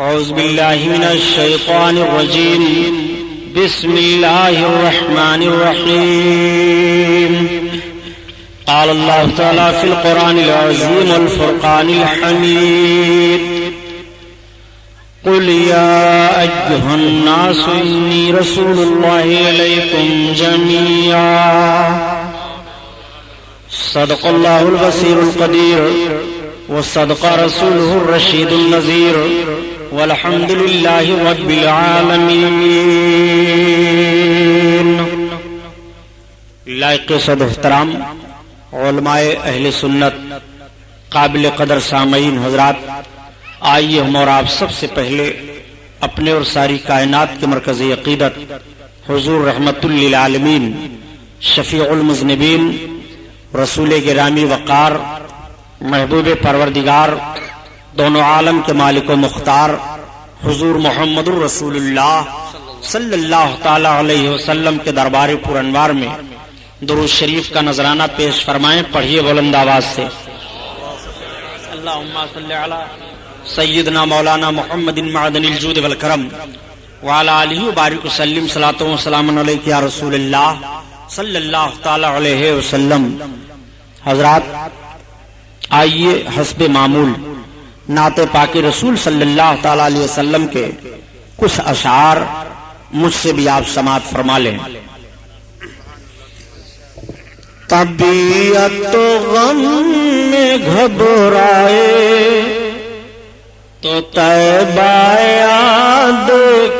أعوذ بالله من الشيطان الرجيم. بسم الله الرحمن الرحيم. قال الله تعالى في القرآن العظيم والفرقان الحميد: قل يا أيها الناس إني رسول الله إليكم جميعا. صدق الله البصير القدير وصدق رسوله الرشيد النذير والحمد لله رب العالمين. لائق صد احترام علماء اہل سنت، قابل قدر سامعین حضرات، آئیے ہم اور آپ سب سے پہلے اپنے اور ساری کائنات کے مرکزی عقیدت حضور رحمت للعالمین، شفیع المذنبین، رسول گرامی وقار، محبوب پروردگار، دونوں عالم کے مالک و مختار حضور محمد الرسول اللہ صلی اللہ تعالی علیہ وسلم کے دربار پر انوار میں درود شریف کا نذرانہ پیش فرمائیں. پڑھیے بلند آواز سے: اللہم صلی علی سیدنا مولانا محمد معدن الجود والکرم وعلی آلہ وبارک وسلم. صلاۃ و سلام علیک یا رسول اللہ صلی اللہ تعالی علیہ وسلم. حضرات، آئیے حسب معمول نعت پاک رسول صلی اللہ تعالی علیہ وسلم کے کچھ اشعار مجھ سے بھی آپ سماعت فرما لیں. طبیعت تو غم میں گھبرائے تو طیبہ یاد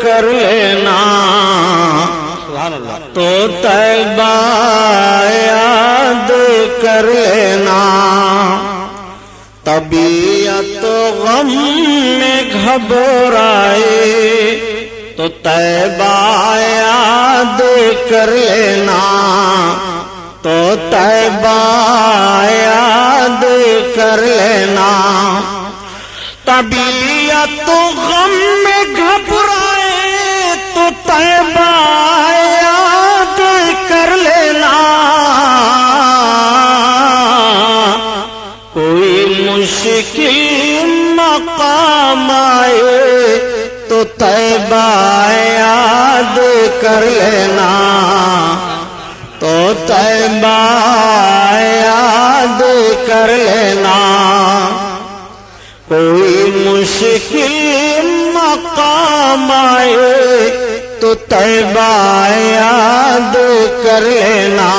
کر لینا، تو طیبہ یاد کر لینا. طبیعت غم میں گھبرائے تو طیبہ یاد کر لینا، تو طیبہ یاد کر لینا. طبیعت غم میں گھبرائے تو طیبہ یاد کر لینا. کوئی مشکل مقام آئے تو طیبہ یاد کر لینا، تو طیبہ یاد کر لینا. کوئی مشکل مقام آئے تو طیبہ یاد کر لینا،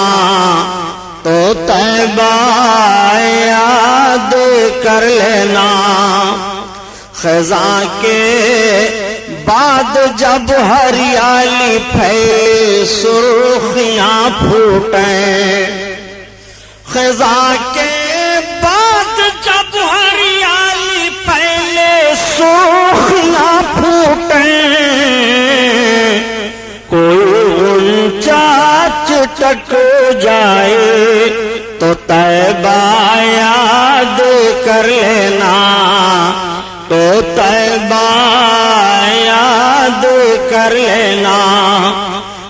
تو طیبہ یاد کر لینا. خزاں کے بعد جب ہریالی پھیلے سرخیاں پھوٹیں، خزاں کے بعد جب ہریالی پھیلے سرخیاں پھوٹیں، کوئی غنچہ چٹک جائے تو طیبہ یاد کر لینا، تو طیبہ یاد کر لینا.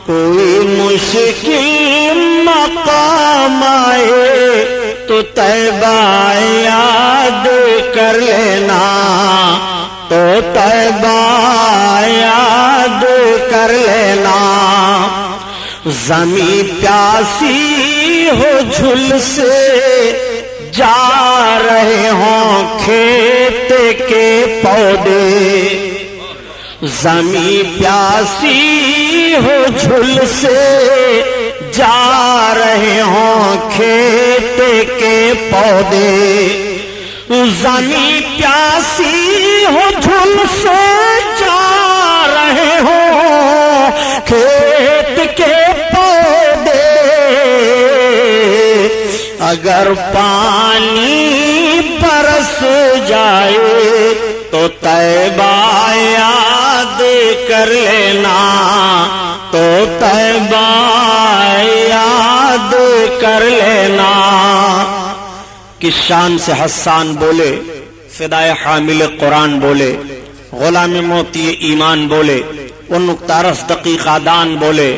کوئی مشکل مقام آئے تو طیبہ یاد کر لینا، تو طیبہ یاد کر لینا. زمین پیاسی ہو جھل سے جا رہے ہوں کھیت کے پودے، زمین پیاسی ہو جھل سے جا رہے ہوں کھیت کے پودے. زمین پیاسی ہو جھل سے جا رہے ہوں کھیت کے پودے. اگر پانی برس جائے تو طیبہ یاد کر لینا، تو طیبہ یاد کر لینا. کس شان سے حسان بولے، فدائے حامل قرآن بولے، غلام موتی ایمان بولے، وہ نکتہ رس دقیقہ دان بولے،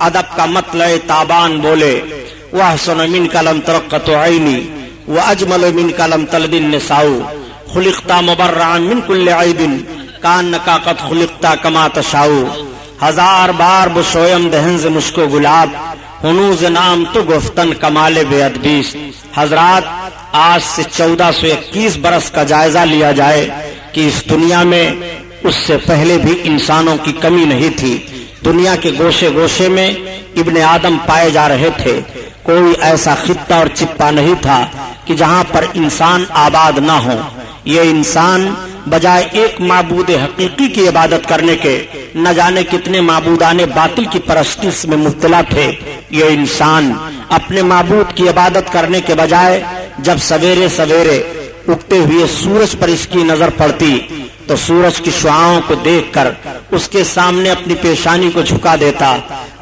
ادب کا مطلع تابان بولے. وَأَحْسَنُ مِنْكَ لَمْ تَرَقَّتُ عَيْنِي وَأَجْمَلُ مِنْكَ لَمْ تَلِدِ النِّسَاءُ خُلِقْتَ مُبَرَّعًا مِنْ كُلِّ عَيْبٍ کانکا قد خلقتا کما تشاؤ، ہزار بار بشویم دہنز مشکو گلاب، ہنوز نام تو گفتن کمال بے ادبیست۔ حضرات، آج سے 1421 برس کا جائزہ لیا جائے کہ اس دنیا میں اس سے پہلے بھی انسانوں کی کمی نہیں تھی۔ دنیا کے گوشے گوشے میں ابن آدم پائے جا رہے تھے۔ کوئی ایسا خطہ اور چپا نہیں تھا کہ جہاں پر انسان آباد نہ ہو۔ یہ انسان بجائے ایک معبود حقیقی کی عبادت کرنے کے نہ جانے کتنے معبودان باطل کی پرستش میں مبتلا تھے۔ یہ انسان اپنے معبود کی عبادت کرنے کے بجائے جب سویرے سویرے اگتے ہوئے سورج پر اس کی نظر پڑتی تو سورج کی شعاؤں کو دیکھ کر اس کے سامنے اپنی پیشانی کو جھکا دیتا،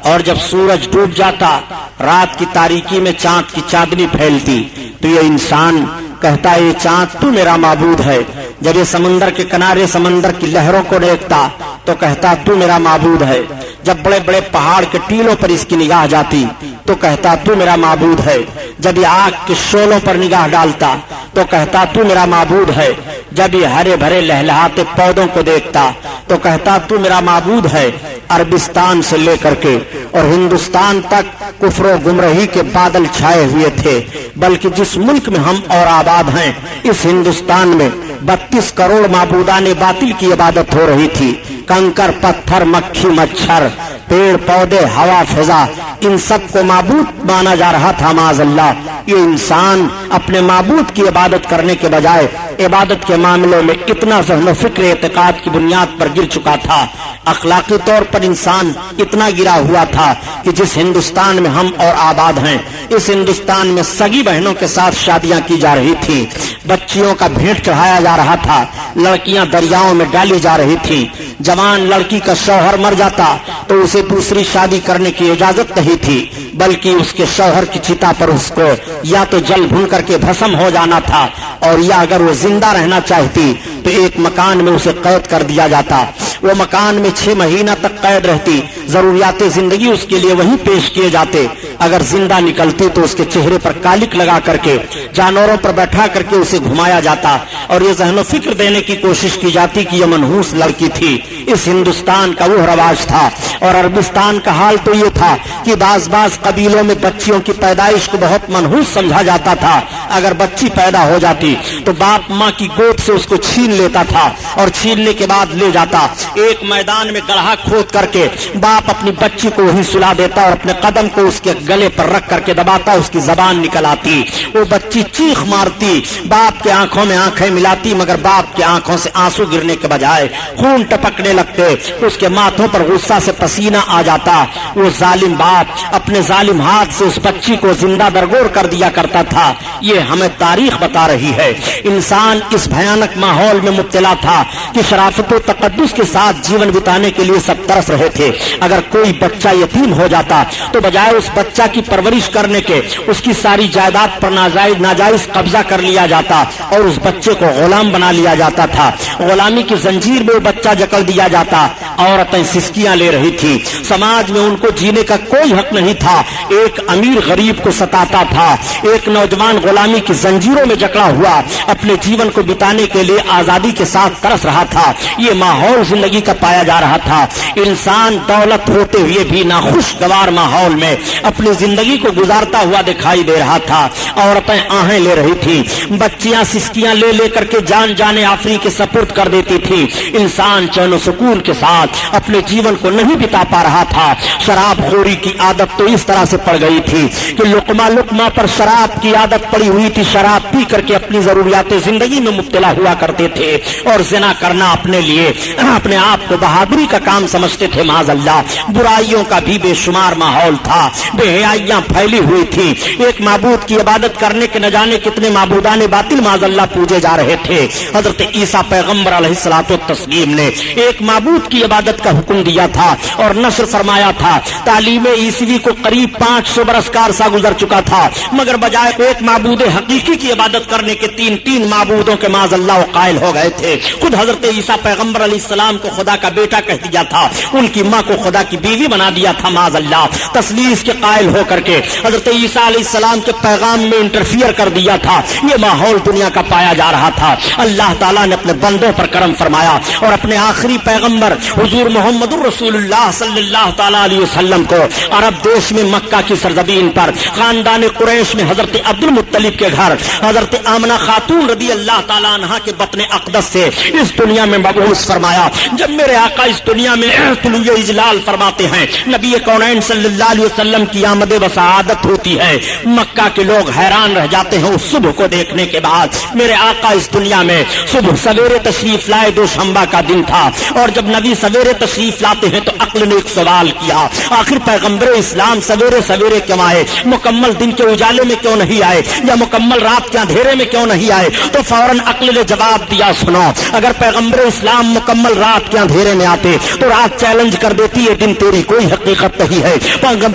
اور جب سورج ڈوب جاتا، رات کی تاریکی میں چاند کی چاندنی پھیلتی تو یہ انسان کہتا ہے یہ چاند تو میرا معبود ہے۔ جب یہ سمندر کے کنارے سمندر کی لہروں کو دیکھتا تو کہتا تو میرا معبود ہے۔ جب بڑے بڑے پہاڑ کے ٹیلوں پر اس کی نگاہ جاتی تو کہتا تو میرا معبود ہے۔ جب یہ آگ کے شعلوں پر نگاہ ڈالتا تو کہتا تو میرا معبود ہے۔ جب یہ ہرے بھرے لہلہاتے پودوں کو دیکھتا تو کہتا تو میرا معبود ہے۔ عربستان سے لے کر کے اور ہندوستان تک کفر و گمراہی کے بادل چھائے ہوئے تھے، بلکہ جس ملک میں ہم اور آباد ہیں اس ہندوستان میں 32 کروڑ معبودان باطل کی عبادت ہو رہی تھی۔ کنکر پتھر مکھی مچھر پیڑ پودے ہوا فضا ان سب کو معبود مانا جا رہا تھا معاذ اللہ۔ یہ انسان اپنے معبود کی عبادت کرنے کے بجائے عبادت کے معاملوں میں اتنا ذہن و فکر اعتقاد کی بنیاد پر گر چکا تھا، اخلاقی طور پر انسان اتنا گرا ہوا تھا کہ جس ہندوستان میں ہم اور آباد ہیں اس ہندوستان میں سگی بہنوں کے ساتھ شادیاں کی جا رہی تھیں، بچیوں کا بھیٹ چڑھایا جا رہا تھا، لڑکیاں دریاؤں میں ڈالی جا رہی تھیں۔ جوان لڑکی کا شوہر مر جاتا تو اسے دوسری شادی کرنے کی اجازت نہیں تھی، بلکہ اس کے شوہر کی چتا پر اس کو یا تو جل بھن کر کے بھسم ہو جانا تھا، اور یا اگر وہ زندہ رہنا چاہتی تو ایک مکان میں اسے قید کر دیا جاتا۔ وہ مکان میں 6 مہینہ تک قید رہتی، ضروریات زندگی اس کے لیے وہیں پیش کیے جاتے۔ اگر زندہ نکلتی تو اس کے چہرے پر کالک لگا کر کے جانوروں پر بیٹھا کر کے اسے گھمایا جاتا، اور یہ ذہن و فکر دینے کی کوشش کی جاتی کہ یہ منحوس لڑکی تھی۔ اس ہندوستان کا وہ رواج تھا، اور عربستان کا حال تو یہ تھا کہ بعض قبیلوں میں بچیوں کی پیدائش کو بہت منحوس سمجھا جاتا تھا۔ اگر بچی پیدا ہو جاتی تو باپ ماں کی گود سے اس کو چھین لیتا تھا، اور چھیننے کے بعد لے جاتا ایک میدان میں گڑھا کھود کر کے باپ اپنی بچی کو وہیں سلا دیتا، اور اپنے قدم کو اس کے گلے پر رکھ کر کے دباتا، اس کی زبان نکل آتی، وہ بچی چیخ مارتی، باپ کے آنکھوں میں آنکھیں ملاتی، مگر باپ کے آنکھوں سے آنسو گرنے کے بجائے خون ٹپکنے لگتے، اس کے ماتھوں پر غصہ سے پسینہ آ جاتا۔ وہ ظالم باپ اپنے ظالم ہاتھ سے اس بچی کو زندہ درگور کر دیا کرتا تھا۔ یہ ہمیں تاریخ بتا رہی ہے۔ انسان اس بھیانک ماحول میں مبتلا تھا کہ شرافت و تقدس کے ساتھ جیون بتانے کے لیے سب ترس رہے تھے۔ اگر کوئی بچہ یتیم ہو جاتا تو بجائے اس بچہ کی پرورش کرنے کے اس کی ساری جائیداد پر ناجائز قبضہ کر لیا جاتا، اور اس بچے کو غلام بنا لیا جاتا تھا۔ غلامی کی زنجیر میں وہ بچہ جکڑ دیا جاتا۔ عورتیں سسکیاں لے رہی تھی، سماج میں ان کو جینے کا کوئی حق نہیں تھا۔ ایک امیر غریب کو ستاتا تھا، ایک نوجوان غلامی کی زنجیروں میں جکڑا ہوا اپنے جیون کو بتانے کے لیے آزادی کے ساتھ ترس رہا تھا۔ یہ ماحول زندگی کا پایا جا رہا تھا۔ انسان دولت ہوتے ہوئے بھی ناخوشگوار ماحول میں اپنی زندگی کو گزارتا ہوا دکھائی دے رہا تھا۔ عورتیں آہیں لے رہی تھی، بچیاں سسکیاں لے لے کر کے جان جانے آفری کے سپرد کر دیتی تھی۔ انسان چین و سکون کے ساتھ اپنے جیون کو نہیں بتا پا رہا تھا۔ شراب خوری کی عادت تو اس طرح سے پڑ گئی تھی کہ لقمہ لقمہ پر شراب کی عادت پڑی ہوئی تھی۔ شراب پی کر کے اپنی ضروریات زندگی میں مبتلا ہوا کرتے تھے، اور زنا کرنا اپنے لیے اپنے آپ کو بہادری کا کام سمجھتے تھے معاذ اللہ۔ برائیوں کا بھی بے شمار ماحول تھا، بے حیائیاں پھیلی ہوئی تھی۔ ایک معبود کی عبادت کرنے کے نہ جانے کتنے معبودان باطل معاذ اللہ پوجے جا رہے تھے۔ حضرت عیسیٰ پیغمبر علیہ الصلوۃ والتسلیم نے ایک معبود کی عبادت کا حکم دیا تھا اور نصر فرمایا تھا. تعلیم عیسوی کو قریب 500 برس کا عرصہ گزر چکا تھا، مگر بجائے ایک معبود حقیقی کی عبادت کرنے کے تین معبودوں کے معاذ اللہ قائل ہو گئے تھے. خود حضرت عیسیٰ پیغمبر علیہ السلام کو خدا کا بیٹا کہہ دیا تھا، ان کی ماں کو خدا کی بیوی بنا دیا تھا معاذ اللہ. تثلیث کے قائل ہو کر کے حضرت عیسیٰ علیہ السلام کے پیغام میں انٹرفیئر کر دیا تھا. یہ ماحول دنیا کا پایا جا رہا تھا. اللہ تعالیٰ نے اپنے بندوں پر کرم فرمایا اور اپنے آخری پیغمبر حضور محمد الرسول اللہ صلی اللہ تعالیٰ علیہ وسلم کو عرب دیش میں مکہ کی سرزمین پر خاندان قریش میں حضرت عبد المطلب کے گھر حضرت آمنہ خاتون رضی اللہ تعالیٰ عنہا کے بطن اقدس سے اس دنیا میں مبعوث فرمایا. جب میرے آقا اس دنیا میں طلوع اجلال فرماتے ہیں، نبی کونین صلی اللہ علیہ وسلم کی آمد و سعادت ہوتی ہے، مکہ کے لوگ حیران رہ جاتے ہیں اس صبح کو دیکھنے کے بعد. میرے آقا اس دنیا میں صبح سویرے تشریف لائے، دوشنبہ کا دن تھا، اور جب نبی سویرے تشریف لاتے ہیں تو عقل نے ایک سوال کیا، آخر پیغمبر اسلام سویرے سویرے کیوں آئے؟ مکمل دن کے اجالے میں کیوں نہیں آئے؟ یا مکمل رات کے اندھیرے میں کیوں نہیں آئے؟ تو فوراً عقل نے جواب دیا، سنو، اگر پیغمبر اسلام مکمل رات کے اندھیرے میں آتے تو رات چیلنج کر دیتی ہے دن تیری کوئی حقیقت نہیں ہے.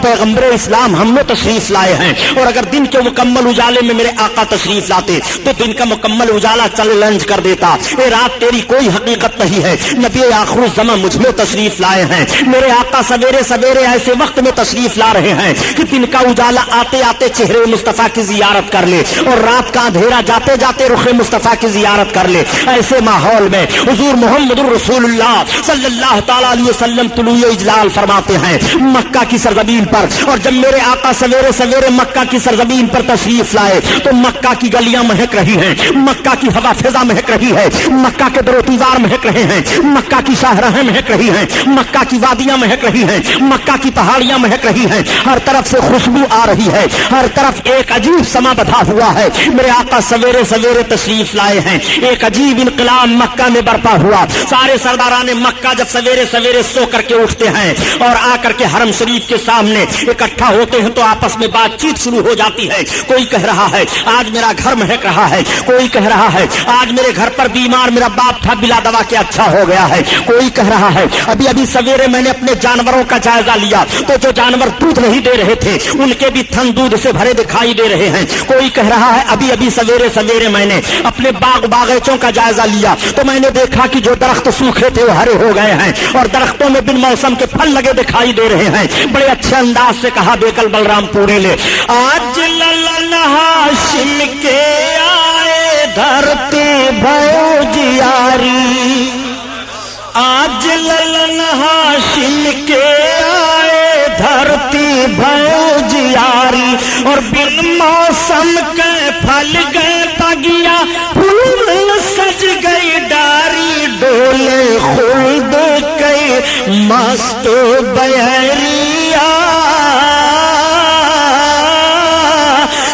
پیغمبر اسلام ہم نے تشریف لائے ہیں، اور اگر دن کے مکمل اجالے میں میرے آقا تشریف لاتے تو دن کا مکمل اجالا چیلنج کر دیتا، اے رات تیری کوئی حقیقت نہیں ہے. نبی آخر الزمان مجھ میں تشریف لائے ہیں، میرے آقا سویرے سویرے ایسے وقت میں تشریف لا رہے ہیں کہ دن کا اجالا آتے آتے چہرے مصطفیٰ کی زیارت کر لے اور رات کا اندھیرا جاتے جاتے رخ مصطفیٰ کی زیارت کر لے. ایسے ماحول میں حضور محمد الرسول اللہ صلی اللہ تعالی علیہ وسلم طلوع اجلال فرماتے ہیں مکہ کی سرزمین پر. اور جب میرے آقا سویرے سویرے مکہ کی سرزمین پر تشریف لائے تو مکہ کی گلیاں مہک رہی ہیں، مکہ کی ہوا فضا مہک رہی ہے، مکہ کے در و دیوار مہک رہے ہیں، مکہ کی شاہراہیں مہک رہی ہیں، مکہ کی وادیاں مہک رہی ہیں، مکہ کی پہاڑیاں مہک رہی ہیں، ہر طرف سے خوشبو آ رہی ہے، ہر طرف ایک عجیب سما بدھا ہوا ہے. میرے آقا سویرے سویرے تشریف لائے ہیں، ایک عجیب انقلاب مکہ میں برپا ہوا. سارے سرداران مکہ جب سویرے سویرے سو کر کے اٹھتے ہیں اور آ کر کے حرم شریف کے سامنے اکٹھا ہوتے ہیں تو آپس میں بات چیت شروع ہو جاتی ہے. کوئی کہہ رہا ہے آج میرا گھر مہک رہا ہے، کوئی کہہ رہا ہے آج میرے گھر پر بیمار میرا باپ تھا بلا دوا کے اچھا ہو گیا ہے، کوئی کہہ رہا ہے ابھی سویرے میں نے اپنے جانوروں کا جائزہ لیا تو جو جانور دودھ نہیں دے رہے تھے ان کے بھی تھن دودھ سے بھرے دکھائی دے رہے ہیں. کوئی کہہ رہا ہے ابھی سویرے سویرے میں نے اپنے باغیچوں کا جائزہ لیا تو میں نے دیکھا کہ جو درخت سوکھے تھے وہ ہرے ہو گئے ہیں اور درختوں میں بن موسم کے پھل لگے دکھائی دے رہے ہیں. بڑے اچھے انداز سے کہا بیکل بلرام پوری نے، آج للن ہاشم کے آئے دھرتی بھیو جیاری، آج للن ہاشم کے آئے دھرتی بھیو جیاری، اور بن موسم کے پھل گئے تگیا پھول سج گئی ڈاری، ڈولے خلد کئی مست بہریا،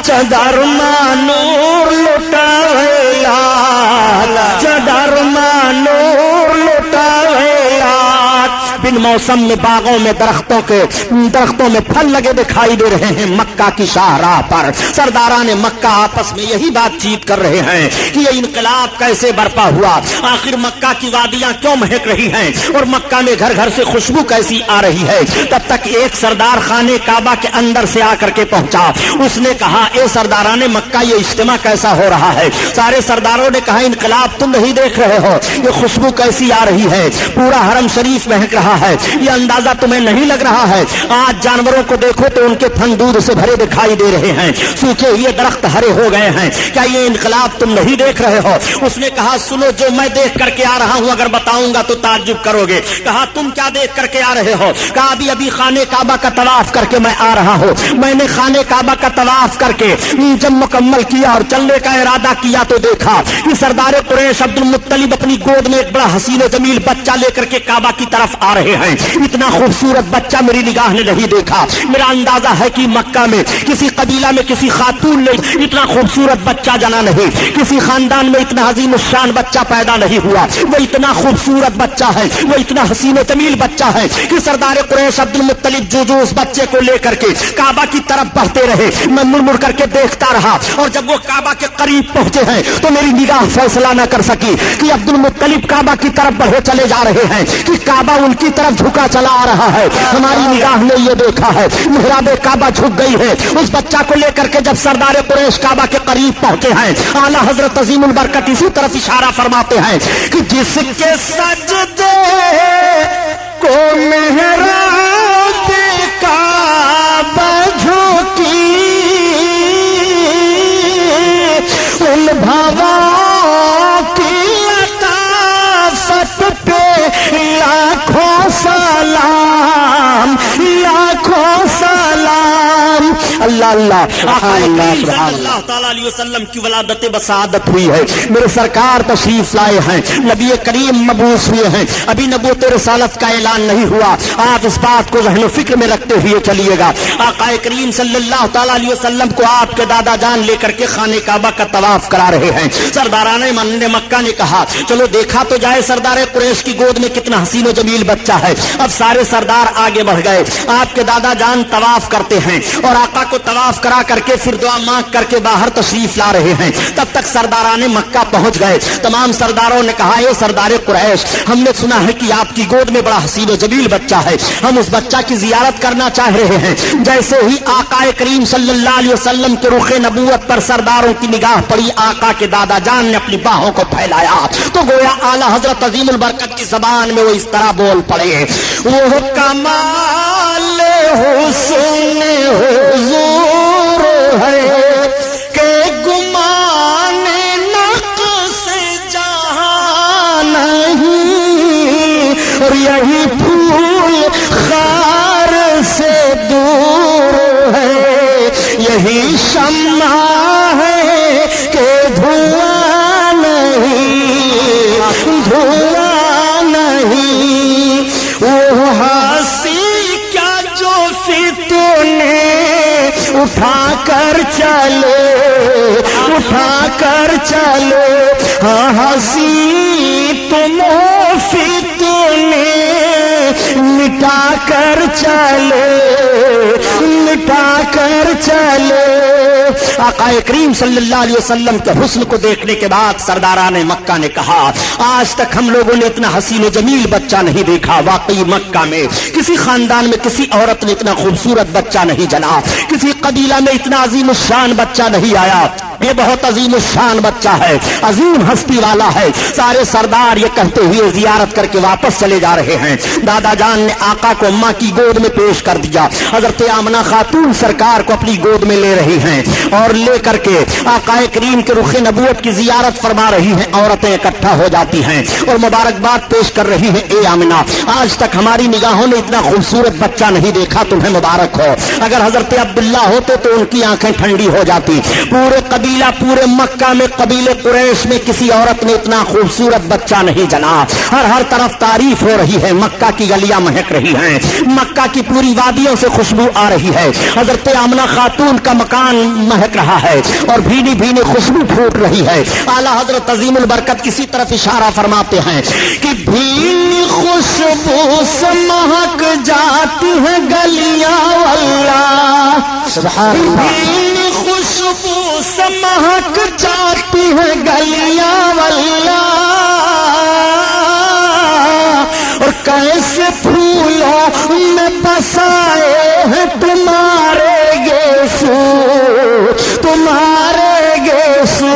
چدر نور لٹایا، چدر نور لٹایا. بن موسم میں باغوں میں درختوں میں پھل لگے دکھائی دے رہے ہیں. مکہ کی شاہراہ پر سرداران مکہ آپس میں یہی بات چیت کر رہے ہیں کہ یہ انقلاب کیسے برپا ہوا، آخر مکہ کی وادیاں کیوں مہک رہی ہیں اور مکہ میں گھر گھر سے خوشبو کیسی آ رہی ہے. تب تک ایک سردار خانے کعبہ کے اندر سے آ کر کے پہنچا. اس نے کہا اے سرداران مکہ یہ اجتماع کیسا ہو رہا ہے؟ سارے سرداروں نے کہا انقلاب تم نہیں دیکھ رہے ہو، یہ خوشبو کیسی آ رہی ہے، پورا حرم شریف مہک رہا ہے، یہ اندازہ تمہیں نہیں لگ رہا ہے؟ آج جانوروں کو دیکھو تو ان کے تھن دودھ سے بھرے دکھائی دے رہے ہیں، سوکھے ہوئے درخت ہرے ہو گئے ہیں، کیا یہ انقلاب تم نہیں دیکھ رہے ہو؟ اس نے کہا سنو جو میں دیکھ کر کے آ رہا ہوں اگر بتاؤں گا تو تعجب کرو گے. کہا تم کیا دیکھ کر کے آ رہے ہو؟ کہا ابھی خانے کعبہ کا طواف کر کے میں آ رہا ہوں. میں نے خانے کعبہ کا طواف کر کے جب مکمل کیا اور چلنے کا ارادہ کیا تو دیکھا کہ سردار قریش عبد المطلب اپنی گود میں ایک بڑا حسین و جمیل بچہ لے کر کے کعبہ کی طرف آ رہے ہیں. اتنا خوبصورت بچہ میری نگاہ نے نہیں دیکھا. میرا اندازہ ہے کہ مکہ میں کسی قبیلہ میں کسی خاتون نے اتنا خوبصورت بچہ جنا نہیں, کسی خاندان میں اتنا عظیم الشان بچہ پیدا نہیں ہوا. وہ اتنا خوبصورت بچہ ہے, وہ اتنا حسین و جمیل بچہ ہے کہ سردار قریش عبد المطلب جو اس بچے کو لے کر کے کعبہ کی طرف بڑھتے رہے. میں مڑ مڑ کر کے دیکھتا رہا, اور جب وہ کعبہ کے قریب پہنچے ہیں تو میری نگاہ فیصلہ نہ کر سکی کہ عبد المطلب کعبہ کی طرف بڑھے چلے جا رہے ہیں کہ کعبہ ان کی طرف جھکا چلا آ رہا ہے. ہماری نگاہ نے یہ دیکھا ہے محراب کعبہ جھک گئی ہے. اس بچہ کو لے کر کے جب سردار قریش کعبہ کے قریب پہنچے ہیں, اعلیٰ حضرت عظیم البرکت اسی طرف اشارہ فرماتے ہیں کہ جس کے سجدے کو محراب کعبہ جھکی ان بھاوا کی لطافت پہ لاکھوں سلام, لاکھوں سلام. اللہ اللہ اللہ تعالیٰ علیہ وسلم کی ولادت بسعادت ہوئی ہے. میرے سرکار تشریف لائے ہیں, نبی کریم مبعوث ہوئے ہیں. ابھی نبوت رسالت کا اعلان نہیں ہوا. آپ اس بات کو ذہن و فکر میں رکھتے ہوئے چلیے گا. آقا کریم صلی اللہ تعالیٰ علیہ وسلم کو آپ کے دادا جان لے کر کے خانہ کعبہ کا طواف کرا رہے ہیں. سرداران مکہ نے کہا چلو دیکھا تو جائے سردار قریش کی گود میں کتنا حسین و جمیل بچہ ہے. اب سارے سردار آگے بڑھ گئے. آپ کے دادا جان طواف کرتے ہیں اور آقا کو طواف کرا کر کے پھر دعا مانگ کر کے باہر تشریف لا رہے ہیں. تب تک سرداران مکہ پہنچ گئے. تمام سرداروں نے کہا اے سردار قریش, ہم نے سنا ہے کہ آپ کی گود میں بڑا حسین و جمیل بچہ ہے, ہم اس بچہ کی زیارت کرنا چاہ رہے ہیں. جیسے ہی آقا کریم صلی اللہ علیہ وسلم کے رخ نبوت پر سرداروں کی نگاہ پڑی, آقا کے دادا جان نے اپنی باہوں کو پھیلایا تو گویا اعلیٰ حضرت عظیم البرکت کی زبان میں وہ اس طرح بول پڑے, وہ کمال حسن حضور ہے کہ گمان نقص جہاں نہیں, اور یہی پھول خار سے دور ہے, یہی شمع ہے کہ دھواں نہیں, دھواں نہیں. وہ ہنسی کیا جو فتنے اٹھا کر چلے, اٹھا کر چلے, ہاں ہنسی تم فتنے مٹا کر چلے, مٹا کر چلے. آقا کریم صلی اللہ علیہ وسلم کے حسن کو دیکھنے کے بعد سرداران مکہ نے کہا آج تک ہم لوگوں نے اتنا حسین و جمیل بچہ نہیں دیکھا. واقعی مکہ میں کسی خاندان میں کسی عورت نے اتنا خوبصورت بچہ نہیں جنا, کسی قبیلہ میں اتنا عظیم الشان بچہ نہیں آیا. یہ بہت عظیم الشان بچہ ہے, عظیم ہستی والا ہے. سارے سردار یہ کہتے ہوئے زیارت کر کے واپس چلے جا رہے ہیں. دادا جان نے آقا کو اماں کی گود میں پیش کر دیا. حضرت آمنہ خاتون سرکار کو اپنی گود میں لے رہی ہیں اور لے کر کے آقا کریم کے رخ نبوت کی زیارت فرما رہی ہیں. عورتیں اکٹھا ہو جاتی ہیں اور مبارکباد پیش کر رہی ہیں, اے آمنہ آج تک ہماری نگاہوں نے اتنا خوبصورت بچہ نہیں دیکھا, تمہیں مبارک ہو. اگر حضرت عبداللہ ہوتے تو ان کی آنکھیں ٹھنڈی ہو جاتی. پورے قبیلہ پورے مکہ میں قبیلے قریش میں کسی عورت نے اتنا خوبصورت بچہ نہیں جنا. ہر طرف تعریف ہو رہی ہے, مکہ کی گلیاں مہک رہی ہیں, مکہ کی پوری وادیوں سے خوشبو آ رہی ہے. حضرت آمنہ خاتون کا مکان مہک رہا ہے اور بھینی بھینی خوشبو پھوٹ رہی ہے. اعلیٰ حضرت عظیم البرکت کسی طرف اشارہ فرماتے ہیں کہ بھینی خوشبو سے مہک جاتی ہے گلیاں, واللہ سبحان اللہ, بھینی خوشبو سے مہک جاتی ہے گلیاں, واللہ اور کیسے پھولوں میں بسائے ہیں تمہارے گیسو, تمہارے گیسو.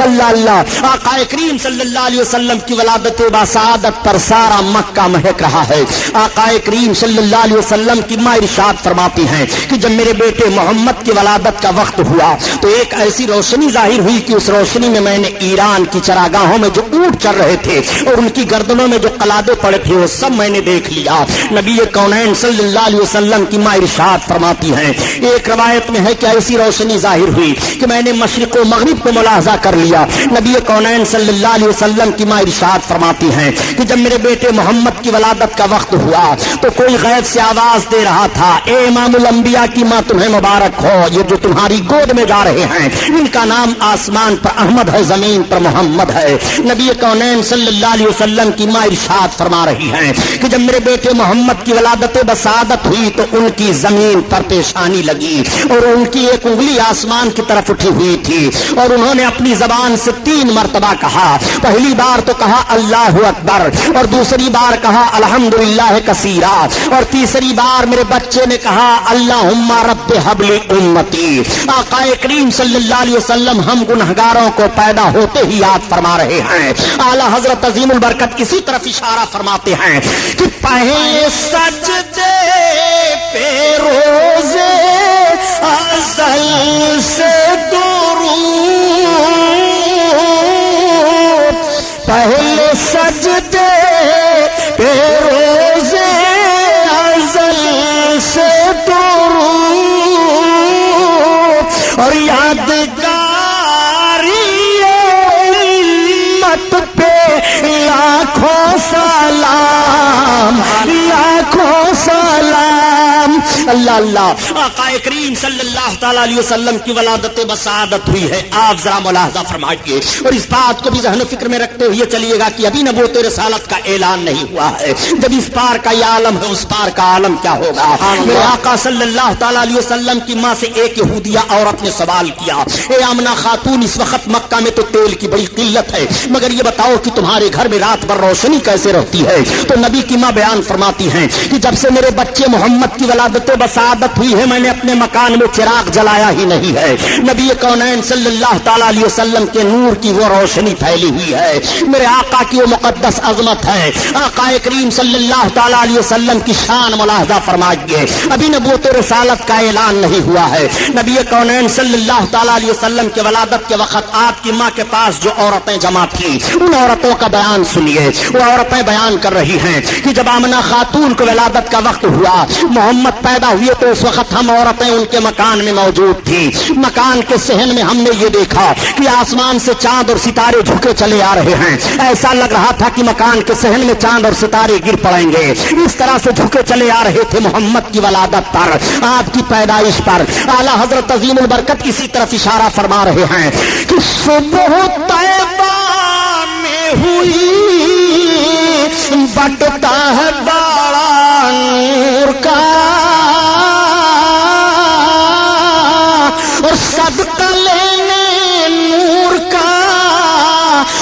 اللہ اللہ. آقا کریم صلی اللہ علیہ وسلم کی ولادت بسعادت پر سارا مکہ مہک رہا ہے. آقا کریم صلی اللہ علیہ وسلم کی ماں ارشاد فرماتی ہیں کہ جب میرے بیٹے محمد کی ولادت کا وقت ہوا تو ایک ایسی روشنی ظاہر ہوئی کہ اس روشنی میں میں نے ایران کی چراگاہوں میں جو اونٹ چل رہے تھے اور ان کی گردنوں میں جو قلادے پڑے تھے وہ سب میں نے دیکھ لیا. نبی کونین صلی اللہ علیہ وسلم کی ماں ارشاد فرماتی ہیں ایک روایت میں ہے کہ ایسی روشنی ظاہر ہوئی کہ میں نے مشرق و مغرب کو ملاحظہ کر لیا. لیا. نبی کونین صلی اللہ علیہ وسلم کی ماں ارشاد فرماتی ہیں کہ جب میرے بیٹے محمد کی ولادت کا وقت ہوا تو کوئی غیب سے آواز دے رہا تھا, اے امام الانبیاء کی ماں تمہیں مبارک ہو, یہ جو تمہاری گود میں جا رہے ہیں ان کا نام آسمان پر احمد ہے, زمین پر محمد ہے. نبی کونین صلی اللہ علیہ وسلم کی ماں ارشاد فرما رہی ہیں کہ جب میرے بیٹے محمد کی ولادت بسعادت ہوئی تو ان کی زمین پر پیشانی لگی اور ان کی ایک انگلی آسمان کی طرف اٹھی ہوئی تھی اور انہوں نے اپنی زبان سے 3 مرتبہ کہا. پہلی بار تو کہا اللہ اکبر, اور دوسری بار کہا الحمدللہ کثیرا, اور تیسری بار میرے بچے نے کہا اللہم رب حب لی امتی. آقا کریم صلی اللہ علیہ وسلم ہم گنہگاروں کو پیدا ہوتے ہی یاد فرما رہے ہیں. اعلی حضرت عظیم البرکت کسی طرف اشارہ فرماتے ہیں کہ پہلے سجدے پہ روزے ازل سے درود, پہلے سجدے پہ روزے ازل سے درود اور یادگاری امت پہ لاکھوں سلام, لاکھوں سلام. اللہ اللہ. آقا کریم صلی اللہ تعالی علیہ وسلم کی ولادت بسعادت ہوئی ہے. آپ ذرا ملاحظہ فرمائیے اور اس بات کو بھی ذہن و فکر میں رکھتے ہوئے چلیے گا کہ ابھی نبوت رسالت کا اعلان نہیں ہوا ہے. جب اس پار کا یہ عالم ہے اس پار کا عالم کیا ہوگا. میرے آقا صلی اللہ تعالی علیہ وسلم کی ماں سے ایک یہودیہ عورت نے سوال کیا, اے آمنہ خاتون, اس وقت مکہ میں تو تیل کی بڑی قلت ہے, مگر یہ بتاؤ کہ تمہارے گھر میں رات بھر روشنی کیسے رہتی ہے. تو نبی کی ماں بیان فرماتی ہیں کہ جب سے میرے بچے محمد کی ولادت بسعادت ہوئی ہے میں نے اپنے مکان میں چراغ جلایا ہی نہیں ہے. نبی کونین صلی اللہ تعالی علیہ وسلم کے نور کی وہ روشنی پھیلی ہوئی ہے, میرے آقا کی وہ مقدس عظمت ہے. آقا کریم صلی اللہ تعالی علیہ وسلم کی شان ملاحظہ فرمائیے. ابھی نبوت رسالت کا اعلان نہیں ہوا ہے. نبی کونین صلی اللہ تعالی علیہ وسلم کے ولادت کے وقت آپ کی ماں کے پاس جو عورتیں جمع تھیں ان عورتوں کا بیان سنیے. وہ عورتیں بیان کر رہی ہیں کہ جب آمنہ خاتون کو ولادت کا وقت ہوا, محمد پیدا ہوئے تو اس وقت ہم عورتیں ان کے مکان میں موجود تھی. مکان کے صحن میں ہم نے یہ دیکھا کہ آسمان سے چاند اور ستارے جھکے چلے آ رہے ہیں. ایسا لگ رہا تھا کہ مکان کے صحن میں چاند اور ستارے گر پڑیں گے. اس طرح سے جھکے چلے آ رہے تھے محمد کی ولادت پر, آپ کی پیدائش پر. اعلی حضرت عظیم البرکت اسی طرف اشارہ فرما رہے ہیں کہ صبح طیبہ میں ہوئی بٹتا ہے بڑا نور کا اور صدقہ لینے نور کا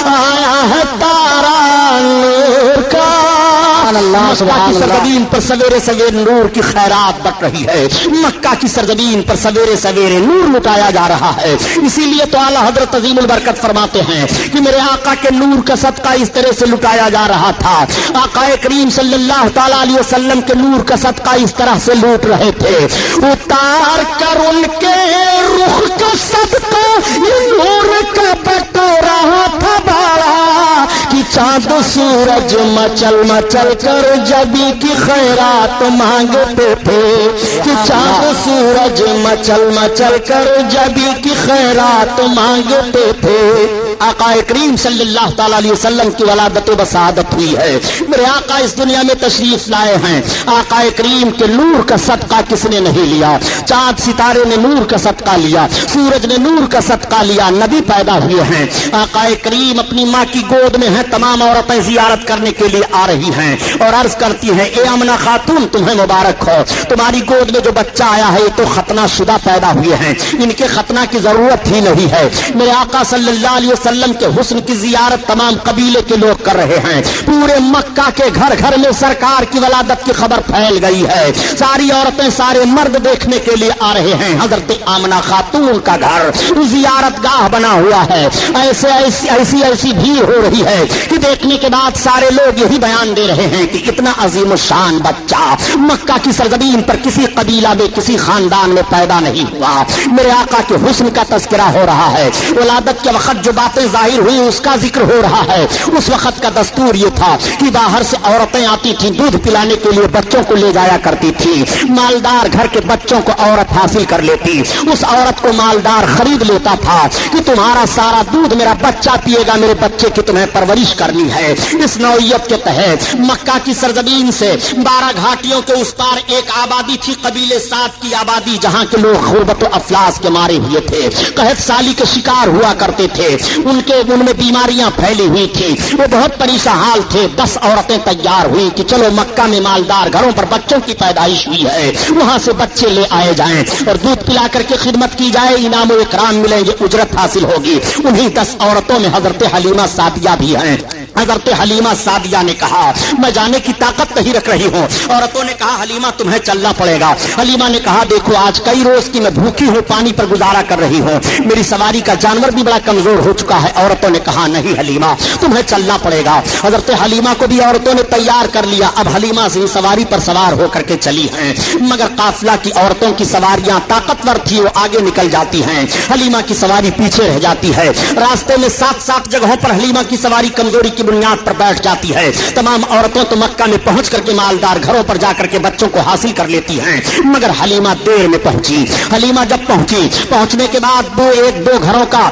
آیا ہے تارا نور کا. مکہ کی سرزمین پر سویرے سویرے نور کی خیرات بٹ رہی ہے. مکہ کی سرزمین پر سویرے سویرے نور لٹایا جا رہا ہے. اسی لیے تو اعلیٰ حضرت عظیم البرکت فرماتے ہیں کہ میرے آقا کے نور کا صدقہ اس طرح سے لٹایا جا رہا تھا. آقا کریم صلی اللہ تعالی علیہ وسلم کے نور کا صدقہ اس طرح سے لوٹ رہے تھے. اتار کر ان کے رخ کا صدقہ یہ نور کا بٹو رہا تھا بڑا کہ چاند سورج مچل مچل کر جبی کی خیرات مانگتے تھے. کہ چاند سورج مچل مچل کر جبی کی خیرات مانگتے تھے. آقا کریم صلی اللہ تعالی علیہ وسلم کی ولادت و بسعادت ہوئی ہے. میرے آقا اس دنیا میں تشریف لائے ہیں. آقا کریم کے نور کا صدقہ کس نے نہیں لیا؟ چاند ستارے نے نور کا صدقہ لیا, سورج نے نور کا صدقہ لیا. نبی پیدا ہوئے ہیں. آقا کریم اپنی ماں کی گود میں ہیں. تمام عورتیں زیارت کرنے کے لیے آ رہی ہیں اور عرض کرتی ہیں اے آمنہ خاتون تمہیں مبارک ہو, تمہاری گود میں جو بچہ آیا ہے یہ تو ختنہ شدہ پیدا ہوئے ہیں, ان کے ختنہ کی ضرورت ہی نہیں ہے. میرے آقا صلی اللہ علیہ وسلم کے حسن کی زیارت تمام قبیلے کے لوگ کر رہے ہیں. پورے مکہ کے گھر گھر میں سرکار کی ولادت کی خبر پھیل گئی ہے. ساری عورتیں سارے مرد دیکھنے کے لیے آ رہے ہیں. حضرت آمنہ خاتون کا گھر زیارت گاہ بنا ہوا ہے. ایسی بھیڑ ہو رہی ہے کہ دیکھنے کے بعد سارے لوگ یہی بیان دے رہے ہیں کہ اتنا عظیم الشان بچہ مکہ کی سرزمین پر کسی قبیلہ میں کسی خاندان میں پیدا نہیں ہوا. میرے آقا کے حسن کا تذکرہ ہو رہا ہے. ولادت کے وقت جو بات باتیں ظاہر ہوئی اس کا ذکر ہو رہا ہے۔ اس وقت کا دستور یہ تھا کہ باہر سے عورتیں آتی تھیں، دودھ پلانے کے لیے بچوں کو لے جایا کرتی تھی۔ مالدار گھر کے بچوں کو عورت حاصل کر لیتی، اس عورت کو مالدار خرید لیتا تھا کہ تمہارا سارا دودھ میرا بچہ پیے گا، میرے بچے کی تمہیں پرورش کرنی ہے۔ اس نوعیت کے تحت مکہ کی سرزمین سے 12 گھاٹیوں کے اس پار ایک آبادی تھی، قبیلے سعد کی آبادی، جہاں کے لوگ غربت و افلاس کے مارے ہوئے تھے، قحط سالی کے شکار ہوا کرتے تھے، ان میں بیماریاں پھیلی ہوئی تھی، وہ بہت پریشان حال تھے۔ 10 عورتیں تیار ہوئی کہ چلو مکہ میں مالدار گھروں پر بچوں کی پیدائش ہوئی ہے، وہاں سے بچے لے آئے جائیں اور دودھ پلا کر کے خدمت کی جائے، انعام و اکرام ملیں گے، اجرت حاصل ہوگی۔ انہیں 10 عورتوں میں حضرت حلیمہ سعدیہ بھی ہیں۔ حضرت حلیمہ سعدیہ نے کہا میں جانے کی طاقت نہیں رکھ رہی ہوں۔ عورتوں نے کہا حلیمہ تمہیں چلنا پڑے گا۔ حلیمہ نے کہا دیکھو آج کئی روز کی میں بھوکی ہوں، پانی پر گزارا کر رہی ہوں، میری سواری کا جانور بھی بڑا کمزور ہو چکا ہے۔ عورتوں نے کہا نہیں حلیمہ تمہیں چلنا پڑے گا۔ حضرت حلیمہ کو بھی عورتوں نے تیار کر لیا، اب حلیمہ سے سواری پر سوار ہو کر کے چلی ہیں، مگر قافلہ کی عورتوں کی سواریاں طاقتور تھی، وہ آگے نکل جاتی ہیں، حلیمہ کی سواری پیچھے رہ جاتی ہے۔ راستے میں 7 جگہوں پر حلیمہ کی سواری کمزوری کی بنیاد پر بیٹھ جاتی ہے۔ تمام عورتوں تو مکہ میں پہنچ کر کے مالدار گھروں پر جا کر کے بچوں کو حاصل کر لیتی ہیں، مگر حلیمہ دیر میں پہنچی۔ حلیمہ جب پہنچنے کے بعد 1-2 گھروں کا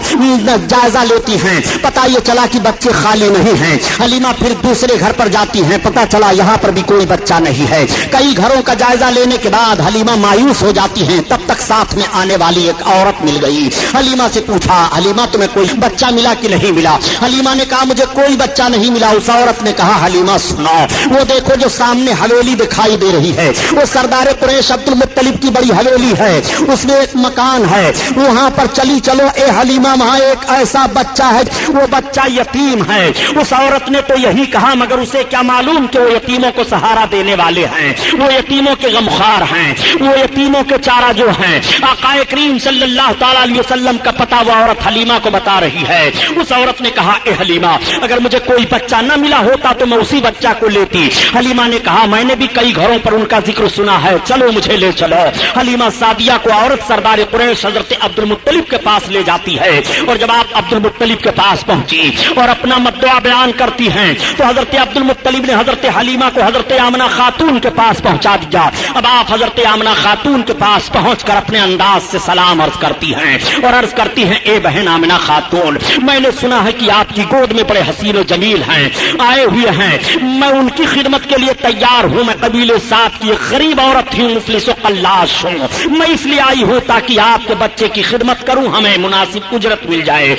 جائزہ لیتی ہیں، پتہ یہ چلا کہ بچے خالی نہیں ہیں۔ حلیمہ پھر دوسرے گھر پر جاتی ہیں، پتہ چلا یہاں پر بھی کوئی بچہ نہیں ہے۔ کئی گھروں کا جائزہ لینے کے بعد حلیمہ مایوس ہو جاتی ہیں، تب تک ساتھ میں آنے والی ایک عورت مل گئی۔ حلیمہ سے پوچھا حلیمہ تمہیں کوئی بچہ ملا کہ نہیں ملا؟ حلیمہ نے کہا مجھے کوئی بچہ نہیں ملا۔ اس عورت نے کہا حلیمہ سنو، وہ دیکھو جو سامنے حویلی دکھائی دے رہی ہے، وہ سردار قریش عبد المطلب کی بڑی حویلی ہے، اس میں ایک مکان ہے، وہاں پر چلی چلو اے حلیمہ، وہاں ایک ایسا بچہ ہے، وہ بچہ یتیم ہے۔ اس عورت نے تو یہی کہا، مگر اسے کیا معلوم کہ وہ یتیموں کو سہارا دینے والے ہیں، وہ یتیموں کے غمخوار ہیں، وہ یتیموں کے چارہ جو ہیں۔ آقا کریم صلی اللہ تعالی علیہ وسلم کا پتہ وہ عورت حلیمہ کو بتا رہی ہے۔ اس عورت نے کہا اے حلیمہ اگر مجھے کوئی بچہ نہ ملا ہوتا تو میں اسی بچہ کو لیتی۔ حلیمہ نے کہا میں نے بھی کئی گھروں پر ان کا ذکر سنا ہے، چلو مجھے لے چلو۔ حلیمہ سعدیہ کو عورت سردار قریش حضرت عبد المطلب کے پاس لے جاتی ہے، اور جب آپ عبد المطلب کے پاس پہنچی اور اپنا مدعا بیان کرتی ہیں تو حضرت عبد المطلب نے حضرت حلیمہ کو حضرت آمنہ خاتون کے پاس پہنچا دیا۔ اب آپ حضرت آمنہ خاتون کے پاس پہنچ کر اپنے انداز سے سلام عرض کرتی ہیں اور عرض کرتی ہیں اے بہن آمنہ خاتون، میں نے سنا ہے کہ آپ کی گود میں بڑے حسین و جمیل ہیں، آئے ہوئے ہیں، میں ان کی خدمت کے لیے تیار ہوں۔ میں قبیلے سعد کی غریب عورت ہوں، مفلس و قلاش ہوں، میں اس لیے آئی ہوں تاکہ آپ کے بچے کی خدمت کروں، ہمیں مناسب اجرت مل جائے۔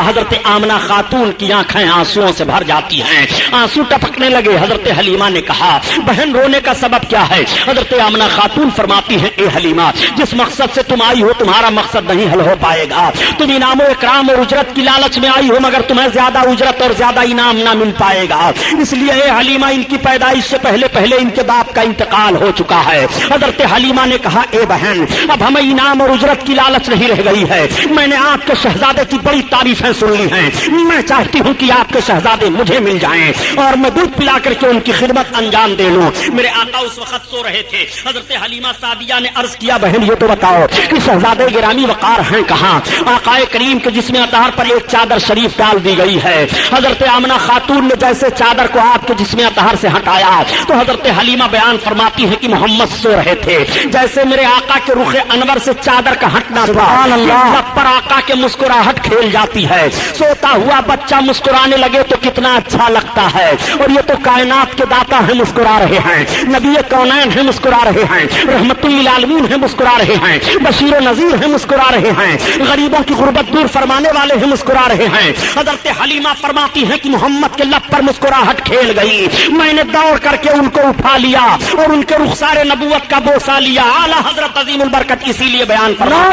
حضرت آمنہ خاتون کی آنکھیں آنسوؤں سے بھر جاتی ہیں، آنسو ٹپکنے لگے۔ حضرت حلیمہ نے کہا بہن رونے کا سبب کیا ہے؟ حضرت آمنہ خاتون فرماتی ہیں اے حلیمہ جس مقصد سے تم آئی ہو تمہارا مقصد نہیں حل ہو پائے گا، تم انعام و اکرام اور اجرت کی لالچ میں آئی ہو، مگر تمہیں زیادہ اجرت اور زیادہ انعام نہ مل پائے گا، اس لیے اے حلیمہ ان کی پیدائش سے پہلے ان کے باپ کا انتقال ہو چکا ہے۔ حضرت حلیمہ نے کہا اے بہن اب ہمیں انعام اور اجرت کی لالچ نہیں رہ گئی ہے، میں نے آپ کے شہزادے کی بڑی تعریفیں سن لی ہیں، میں چاہتی ہوں کہ آپ کے شہزادے مجھے مل جائیں اور میں دودھ پلا کر کے ان کی خدمت انجام دے لوں۔ میرے آقا اس وقت سو رہے تھے۔ حضرت حلیمہ سعدیہ نے عرض کیا بہن یہ تو بتاؤ کہ شہزادے گرامی وقار ہیں کہاں؟ آقا کریم کے جسم اطہر پر ایک چادر شریف ڈال دی گئی ہے۔ حضرت آمنہ خاتون نے جیسے چادر کو آپ کے جسم اطہر سے ہٹایا تو حضرت حلیمہ بیان فرماتی ہے کہ محمد سو رہے تھے، جیسے میرے آقا کے رخ انور سے چادر کا ہٹنا سبحان اللہ پر آقا کے مسکراہٹ کھیل جاتی ہے، سوتا ہوا بچہ مسکرانے لگے تو کتنا اچھا لگتا ہے، اور یہ تو کائنات کے داتا ہیں مسکرا رہے ہیں، نبی کونین ہیں مسکرا رہے ہیں، رحمت للعالمین ہیں مسکرا رہے ہیں، بشیر و نذیر ہیں مسکرا رہے ہیں، غریبوں کی غربت دور فرمانے والے ہیں مسکرا رہے ہیں۔ حضرت حلیمہ فرماتی ہیں کہ محمد کے لب پر مسکراہٹ کھیل گئی، میں نے دوڑ کر کے ان کو اٹھا لیا اور ان کے رخسار نبوت کا بوسہ لیا۔ اعلیٰ حضرت عظیم البرکت اسی لیے بیان فرماتے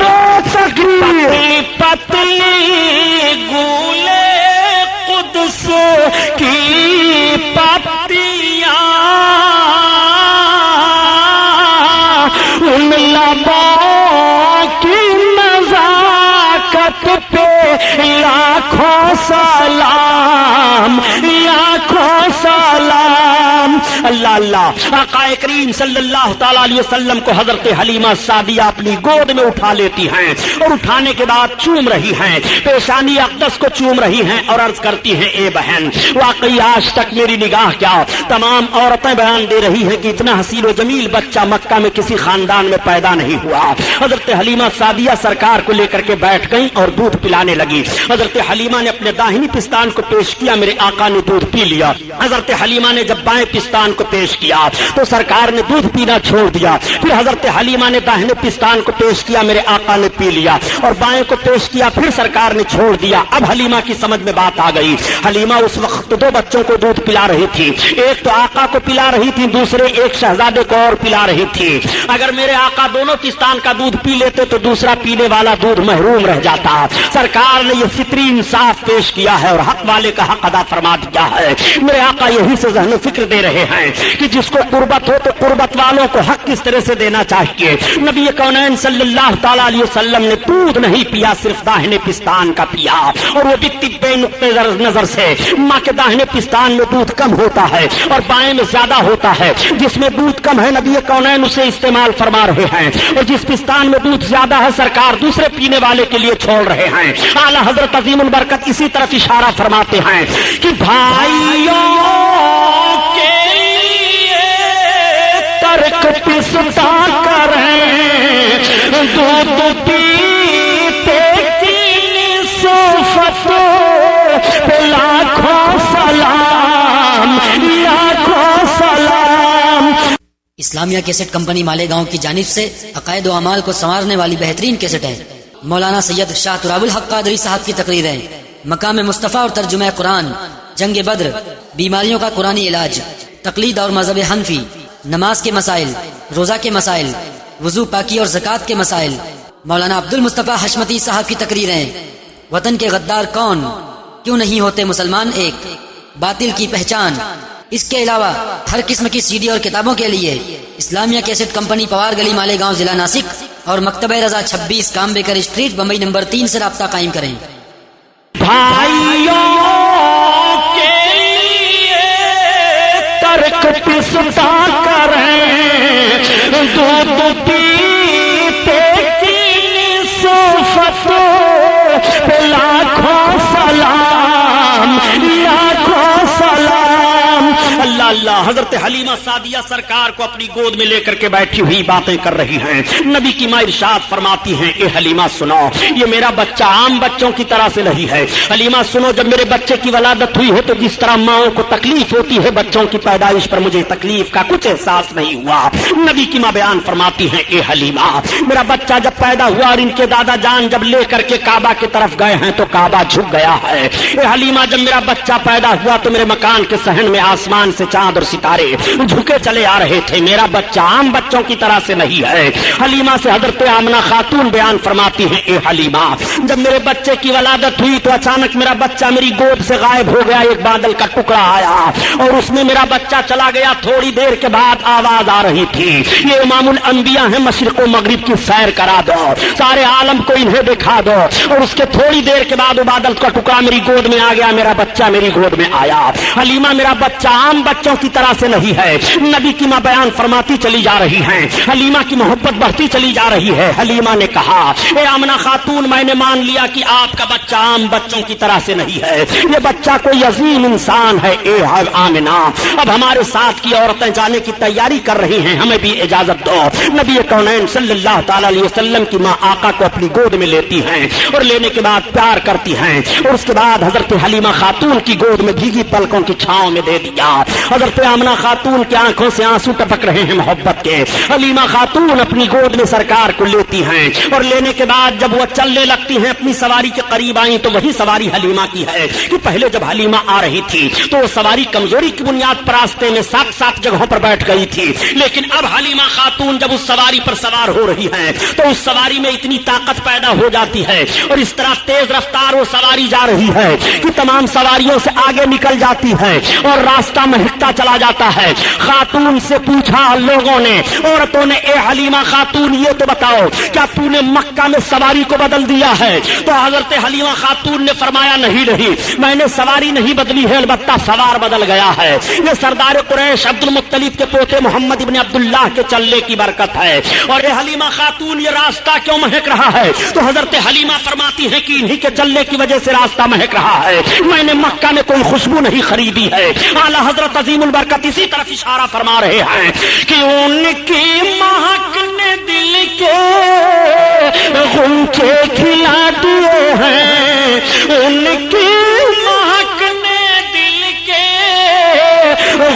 ہیں پتلی گولے قدس کی پتیاں ان لبوں کی نزاکت پہ لاکھوں سلام لاکھوں سلام۔ اللہ اللہ اللہ، آقا کریم صلی اللہ تعالی علیہ وسلم کو حضرت حلیمہ سعدیہ اپنی گود میں اٹھا لیتی ہیں اور اٹھانے کے بعد چوم رہی ہیں، پیشانی اقدس کو چوم رہی ہیں اور عرض کرتی ہیں اے بہن واقعی آج تک میری نگاہ کیا تمام عورتیں بیان دے رہی ہیں کہ اتنا حسین و جمیل بچہ مکہ میں کسی خاندان میں پیدا نہیں ہوا۔ حضرت حلیمہ سعدیہ سرکار کو لے کر کے بیٹھ گئی اور دودھ پلانے لگی۔ حضرت حلیمہ نے اپنے داہنی پستان کو پیش کیا، میرے آقا نے دودھ پی لیا۔ حضرت حلیمہ نے جب بائیں پستان کو پیش کیا تو سرکار نے دودھ پینا چھوڑ دیا۔ پھر حضرت حلیمہ نے داہنے پستان کو پیش کیا، میرے آقا نے پی لیا، اور بائیں کو پیش کیا، پھر سرکار نے چھوڑ دیا۔ اب حلیمہ کی سمجھ میں بات آ گئی۔ حلیمہ اس وقت دو بچوں کو دودھ پلا رہی تھی، ایک تو آقا کو پلا رہی تھی، دوسرے ایک شہزادے کو اور پلا رہی تھی۔ اگر میرے آقا دونوں پستان کا دودھ پی لیتے تو دوسرا پینے والا دودھ محروم رہ جاتا۔ سرکار نے یہ فطری انصاف پیش کیا ہے اور حق والے کا حق ادا فرما دیا ہے۔ میرے آقا یہی سے ذہن و فکر دے رہے ہیں کہ جس کو قربت ہو تو قربت والوں کو حق کس طرح سے دینا چاہیے۔ نبی کونین صلی اللہ تعالی علیہ وسلم نے دودھ نہیں پیا، صرف داہنے پستان کا پیا، اور وہ بھی طبی نقطہ نظر سے ماں کے داہنے پستان میں دودھ کم ہوتا ہے اور بائیں میں زیادہ ہوتا ہے۔ جس میں دودھ کم ہے نبی کونین اسے استعمال فرما رہے ہیں، اور جس پستان میں دودھ زیادہ ہے سرکار دوسرے پینے والے کے لیے چھوڑ رہے ہیں۔ اعلی حضرت عظیم البرکت اسی طرف اشارہ فرماتے ہیں کہ بھائیوں کے لیے ترک پستا کریں، دودھ پیتے کی نصفت پہ لاکھوں سلام، لاکھوں سلام۔ اسلامیہ کیسٹ کمپنی مالیگاؤں کی جانب سے عقائد و اعمال کو سنوارنے والی بہترین کیسٹ ہے۔ مولانا سید شاہ تراب الحق قادری صاحب کی تقریریں، مقام مصطفیٰ اور ترجمہ قرآن، جنگ بدر، بیماریوں کا قرآنی علاج، تقلید اور مذہب حنفی، نماز کے مسائل، روزہ کے مسائل، وضو پاکی اور زکوٰۃ کے مسائل۔ مولانا عبد المصطفیٰ حشمتی صاحب کی تقریریں، وطن کے غدار کون، کیوں نہیں ہوتے مسلمان ایک، باطل کی پہچان۔ اس کے علاوہ ہر قسم کی CD اور کتابوں کے لیے اسلامیہ کیسٹ کمپنی پوار گلی مالیگاؤں ضلع ناسک اور مکتبہ رضا 26 کامبیکر اسٹریٹ بمبئی نمبر 3 سے رابطہ قائم کریں۔ بھائیوں کے لیے ترک پستا کریں، دودھ پیتے کی نصفت پہ لاکھوں سلام، لاکھوں سلام۔ اللہ اللہ، حضرت حلیمہ سعدیہ سرکار کو اپنی گود میں لے کر کے بیٹھی ہوئی باتیں کر رہی ہیں۔ نبی کی ماں ارشاد فرماتی ہیں اے حلیمہ سنو، یہ میرا بچہ عام بچوں کی طرح سے نہیں ہے۔ حلیمہ سنو، جب میرے بچے کی ولادت ہوئی ہے تو جس طرح ماؤں کو تکلیف ہوتی ہے بچوں کی پیدائش پر، مجھے تکلیف کا کچھ احساس نہیں ہوا۔ نبی کی ماں بیان فرماتی ہیں اے حلیمہ، میرا بچہ جب پیدا ہوا اور ان کے دادا جان جب لے کر کے کعبہ کی طرف گئے ہیں تو کعبہ جھک گیا ہے۔ اے حلیمہ، جب میرا بچہ پیدا ہوا تو میرے مکان کے صحن میں آسمان سے چاند اور ستارے جھکے چلے آ رہے تھے۔ میرا بچہ عام بچوں کی طرح سے نہیں ہے۔ حلیمہ سے حضرت آمنہ خاتون بیان فرماتی ہیں اے حلیمہ، جب میرے بچے کی ولادت ہوئی تو اچانک میرا بچہ میری گود سے غائب ہو گیا، ایک بادل کا ٹکڑا آیا اور اس میں میرا بچہ چلا گیا۔ تھوڑی دیر کے بعد آواز آ رہی تھی، یہ امام الانبیاء ہیں، مشرق و مغرب کی سیر کرا دو، سارے عالم کو انہیں دکھا دو۔ اور اس کے تھوڑی دیر کے بعد وہ بادل کا ٹکڑا میری گود میں آ گیا، میرا بچہ میری گود میں آیا۔ حلیمہ، میرا بچہ عام بچوں کی طرح سے نہیں ہے۔ نبی کی ماں بیان فرماتی چلی جا رہی ہیں، حلیمہ کی محبت بڑھتی چلی جا رہی ہے۔ حلیمہ نے کہا اے آمنہ خاتون، میں نے مان لیا کہ آپ کا بچہ عام بچوں کی طرح سے نہیں ہے، یہ بچہ کوئی عظیم انسان ہے۔ اے آمنہ، اب ہمارے ساتھ کی عورتیں جانے کی تیاری کر رہی ہیں، ہمیں بھی اجازت دو۔ نبی کونین صلی اللہ تعالی علیہ وسلم کی ماں آقا کو اپنی گود میں لیتی ہیں اور لینے کے بعد پیار کرتی ہیں، اور اس کے بعد حضرت حلیمہ خاتون کی گود میں بھیگی پلکوں کی چھاؤں میں دے دیا۔ حضرت آمنہ خاتون کی آنکھوں سے آنسو ٹپک رہے ہیں محبت کے۔ حلیمہ خاتون اپنی گود میں سرکار کو لیتی ہیں اور لینے کے بعد جب وہ چلنے لگتی ہیں، اپنی سواری کے قریب آئیں تو وہی سواری حلیمہ کی ہے کہ پہلے جب حلیمہ آ رہی تھی تو وہ سواری کمزوری کی بنیاد پر راستے میں 7 جگہوں پر بیٹھ گئی تھی، لیکن اب حلیمہ خاتون جب اس سواری پر سوار ہو رہی ہیں تو اس سواری میں اتنی طاقت پیدا ہو جاتی ہے اور اس طرح تیز رفتار وہ سواری جا رہی ہے کہ تمام سواریوں سے آگے نکل جاتی ہے اور راستہ مہکتا بڑھتا چلا جاتا ہے۔ خاتون سے پوچھا لوگوں نے، عورتوں نے، اے حلیمہ خاتون یہ تو بتاؤ کیا تو نے مکہ میں سواری کو بدل دیا ہے؟ تو حضرت حلیمہ خاتون نے فرمایا نہیں میں نے سواری نہیں بدلی ہے، البتہ سوار بدل گیا ہے۔ یہ سردار قریش عبد المطلب کے پوتے محمد ابن عبداللہ کے چلنے کی برکت ہے۔ اور اے حلیمہ خاتون یہ راستہ کیوں مہک رہا ہے؟ تو حضرت حلیمہ فرماتی ہے کہ انہی کے چلنے کی وجہ سے راستہ مہک رہا ہے، میں نے مکہ میں کوئی خوشبو نہیں خریدی ہے۔ اعلیٰ حضرت عظیم البرکت اسی طرف اشارہ فرما رہے ہیں کہ ان کی مہک نے دل کے غنچے کھلا دیے ہیں، ان کی مہک نے دل کے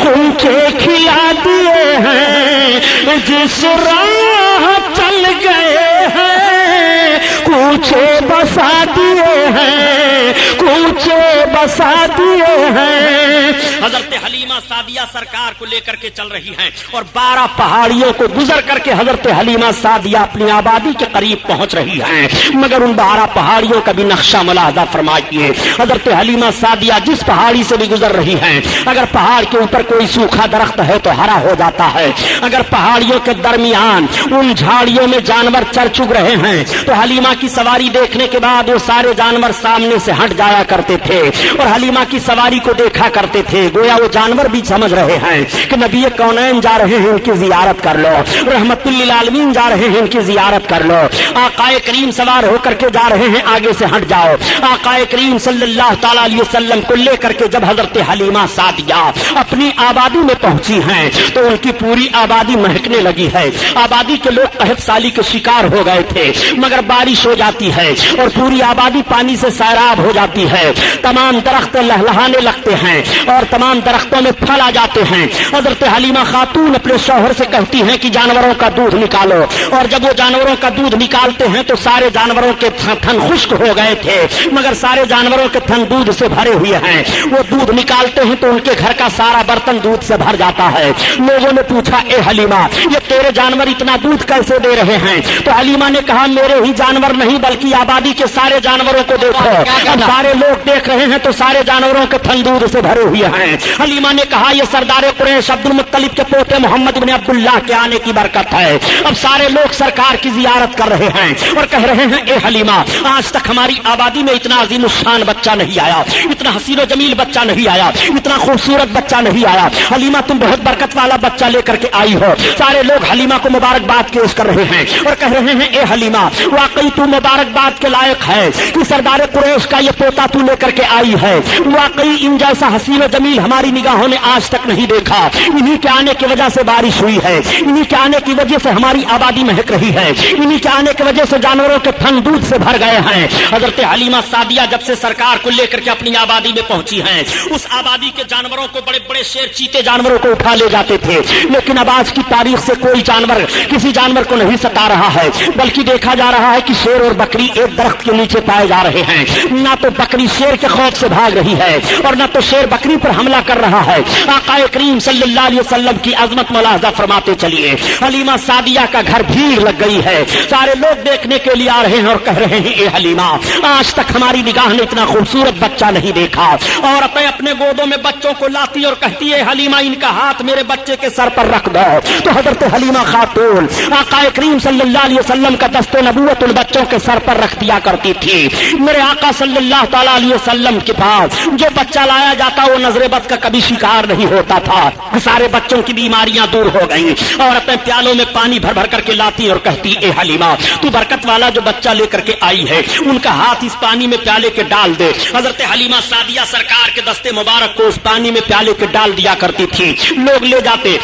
غنچے کھلا دیے ہیں، جس راہ چل گئے ہیں کوچے بسا دیے ہیں، کوچے بسا دیے ہیں۔ حضرت حلیمہ سعدیہ سرکار کو لے کر کے چل رہی ہیں اور 12 پہاڑیوں کو گزر کر کے حضرت حلیمہ سعدیہ اپنی آبادی کے قریب پہنچ رہی ہیں، مگر ان 12 پہاڑیوں کا بھی نقشہ ملاحظہ فرمائیے۔ حضرت حلیمہ سعدیہ جس پہاڑی سے بھی گزر رہی ہیں، اگر پہاڑ کے اوپر کوئی سوکھا درخت ہے تو ہرا ہو جاتا ہے، اگر پہاڑیوں کے درمیان ان جھاڑیوں میں جانور چر چگ رہے ہیں تو حلیمہ کی سواری دیکھنے کے بعد وہ سارے جانور سامنے سے ہٹ جایا کرتے تھے اور حلیمہ کی سواری کو دیکھا کرتے تھے، گویا وہ جانور بھی سمجھ رہے ہیں کہ نبی کونین جا رہے ہیں، ان کی زیارت کر لو، رحمت للعالمین جا رہے ہیں، ان کی زیارت کر لو، آقا کریم سوار ہو کر کے جا رہے ہیں، آگے سے ہٹ جاؤ۔ آقا کریم صلی اللہ تعالی علیہ وسلم کو لے کر کے جب حضرت حلیمہ سعدیہ اپنی آبادی میں پہنچی ہیں تو ان کی پوری آبادی مہکنے لگی ہے۔ آبادی کے لوگ قحط سالی کے شکار ہو گئے تھے، مگر بارش ہو جاتی ہے اور پوری آبادی پانی سے سیراب ہو جاتی ہے، تمام درخت لہلہانے لگتے ہیں اور تمام درختوں میں پھل آ جاتے ہیں۔ حضرت حلیمہ خاتون اپنے شوہر سے کہتی ہیں کہ جانوروں کا دودھ نکالو، اور جب وہ جانوروں کا دودھ نکالتے ہیں تو سارے جانوروں کے تھن خشک ہو گئے تھے، مگر سارے جانوروں کے تھن دودھ سے بھرے ہوئے ہیں۔ وہ دودھ نکالتے ہیں تو ان کے گھر کا سارا برتن دودھ سے بھر جاتا ہے۔ لوگوں نے پوچھا اے حلیمہ یہ تیرے جانور اتنا دودھ کیسے دے رہے ہیں؟ تو حلیمہ نے کہا میرے ہی جانور نہیں بلکہ آبادی کے سارے جانوروں کو دیکھو، اب سارے لوگ دیکھ رہے ہیں تو سارے جانوروں کے تھن دودھ سے بھرے ہوئے ہیں۔ حلیمہ نے کہا یہ سردار قریش عبد المطلب کے پوتے محمد بن عبداللہ کے آنے کی برکت ہے، اب سارے لوگ سرکار کی زیارت کر رہے ہیں اور کہہ رہے ہیں اے حلیمہ آج تک ہماری آبادی میں اتنا عظیم الشان بچہ نہیں آیا، اتنا حسین و جمیل بچہ نہیں آیا، اتنا خوبصورت بچہ نہیں آیا، حلیمہ تم بہت برکت والا بچہ لے کر کے آئی ہو۔ سارے لوگ حلیمہ کو مبارکباد پیش کر رہے ہیں اور کہہ رہے ہیں اے حلیمہ واقعی تو مبارکباد کے لائق ہے کہ سردار قریش کا یہ پوتا تو لے کر کے آئی ہے، واقعی ان جیسا حسین و جمیل ہماری نگاہوں نے آج تک نہیں دیکھا، انہی کے آنے کی وجہ سے بارش ہوئی ہے، انہی کے آنے کی وجہ سے ہماری آبادی مہک رہی ہے، انہی کے آنے کی وجہ سے جانوروں کے تھن دودھ سے بھر گئے ہیں۔ حضرت حلیمہ سعدیہ جب سے سرکار کو لے کر کے اپنی آبادی میں پہنچی ہیں، اس آبادی کے جانوروں کو بڑے بڑے شیر چیتے جانوروں کو اٹھا لے جاتے تھے، لیکن اب آج کی تاریخ سے کوئی جانور کسی جانور کو نہیں ستا رہا ہے، بلکہ دیکھا جا رہا ہے کہ شیر اور بکری ایک درخت کے نیچے پائے جا رہے ہیں، نہ تو بکری شیر کے خوف سے بھاگ رہی ہے اور نہ تو شیر بکری پر حملہ کر رہا ہے۔ آقا کریم صلی اللہ علیہ وسلم کی عظمت ملاحظہ فرماتے چلیے۔ حلیمہ سعدیہ کا گھر بھیڑ لگ گئی ہے، سارے لوگ دیکھنے کے لیے آ رہے ہیں اور کہہ رہے ہیں اے حلیمہ آج تک ہماری نگاہ نے اتنا خوبصورت بچہ نہیں دیکھا، اور اپنے گودوں میں بچوں کو لاتی اور کہتی ہے حلیمہ ان کا ہاتھ میرے بچے کے سر پر رکھ دو۔ تو حضرت حلیمہ خاتون آقا کریم صلی اللہ علیہ وسلم کا دست نبوت ان بچوں کے سر پر رکھ دیا کرتی تھی۔ میرے آقا صلی اللہ تعالی علیہ وسلم کے پاس جو بچہ لایا جاتا وہ نظر بد کا کبھی شکار نہیں ہوتا تھا، سارے بچوں کی بیماریاں دور ہو گئیں، اور اپنے پیالوں میں پانی بھر بھر کر کے لاتی اور کہتی اے حلیمہ تو برکت والا جو بچہ لے کر کے آئی ہے ان کا ہاتھ اس پانی میں پیالے کے ڈال دے۔ حضرت حلیمہ سعدیہ سرکار کے دستے مبارک کو اس پانی میں پیالے کے ڈال دیا کرتی تھی، لوگ لے جاتے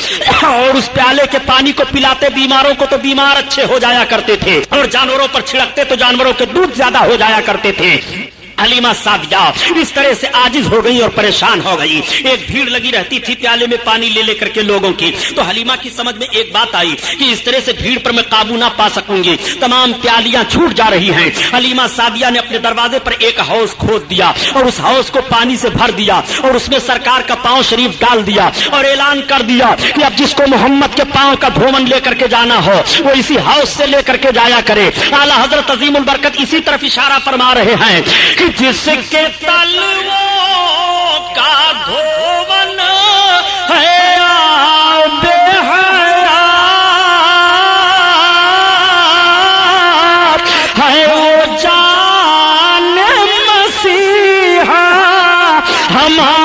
اور اس پیالے کے پانی کو پلاتے بیماروں کو تو بیمار اچھے ہو جایا کرتے تھے، اور جانوروں پر چھڑکتے تو جانوروں کے دودھ زیادہ ہو جایا کرتے تھے۔ حلیمہ سعدیہ اس طرح سے عاجز ہو گئی اور پریشان ہو گئی، ایک بھیڑ لگی رہتی تھی پیالے میں پانی لے لے کر کے لوگوں کی، تو حلیمہ کی سمجھ میں ایک بات آئی کہ اس طرح سے بھیڑ پر میں قابو نہ پا سکوں گی، تمام پیالیاں چھوٹ جا رہی ہیں۔ حلیمہ سعدیہ نے اپنے دروازے پر ایک حوض کھود دیا اور اس حوض کو پانی سے بھر دیا اور اس میں سرکار کا پاؤں شریف ڈال دیا اور اعلان کر دیا کہ اب جس کو محمد کے پاؤں کا دھومن لے کر کے جانا ہو وہ اسی حوض سے لے کر کے جایا کرے۔ اعلیٰ حضرت عظیم البرکت اسی طرف اشارہ فرما رہے ہیں کہ جس کے تلووں کا دھوون ہے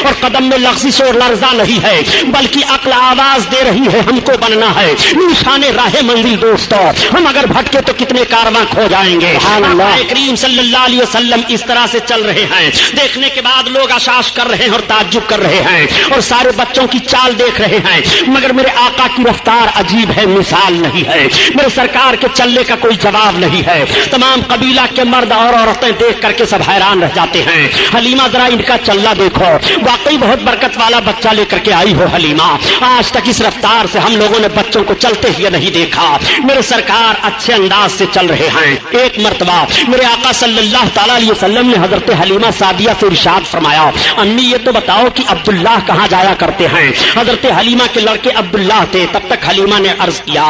اور قدم میں لغزش اور لرزہ نہیں ہے بلکہ عقل آواز دے رہی ہے ہم کو بننا ہے نشان راہ منزل دوستو ہم اگر بھٹکے تو کتنے کارواں کھو جائیں گے آقا کریم صلی اللہ علیہ وسلم اس طرح سے چل رہے ہیں دیکھنے کے بعد لوگ اشاش کر رہے ہیں اور تعجب کر رہے ہیں اور سارے بچوں کی چال دیکھ رہے ہیں مگر میرے آقا کی رفتار عجیب ہے مثال نہیں ہے میرے سرکار کے چلنے کا کوئی جواب نہیں ہے تمام قبیلہ کے مرد اور عورتیں دیکھ کر کے سب حیران رہ جاتے ہیں حلیمہ ذرا ان کا چلنا دیکھو واقعی بہت برکت والا بچہ لے کر کے آئی ہو حلیمہ آج تک اس رفتار سے ہم لوگوں نے بچوں کو چلتے ہوئے نہیں دیکھا میرے سرکار اچھے انداز سے چل رہے ہیں ایک مرتبہ میرے آقا صلی اللہ تعالی علیہ وسلم نے حضرت حلیمہ سعدیہ سے ارشاد فرمایا امی یہ تو بتاؤ کہ عبداللہ کہاں جایا کرتے ہیں حضرت حلیمہ کے لڑکے عبداللہ تھے تب تک حلیمہ نے عرض کیا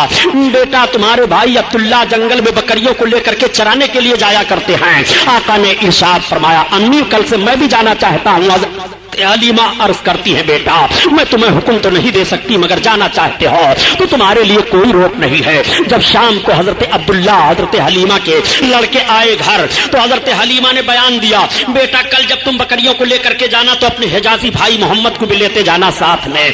بیٹا تمہارے بھائی عبداللہ جنگل میں بکریوں کو لے کر کے چرانے کے لیے جایا کرتے ہیں آقا نے ارشاد فرمایا امی کل سے میں بھی جانا چاہتا ہوں حلیمہ عرض کرتی ہے بیٹا میں تمہیں حکم تو نہیں دے سکتی مگر جانا چاہتے ہو تو تمہارے لیے کوئی روک نہیں ہے جب شام کو حضرت عبداللہ حضرت حلیمہ کے لڑکے آئے گھر تو حضرت حلیمہ نے بیان دیا بیٹا کل جب تم بکریوں کو لے کر کے جانا تو اپنے حجازی بھائی محمد کو بھی لیتے جانا ساتھ میں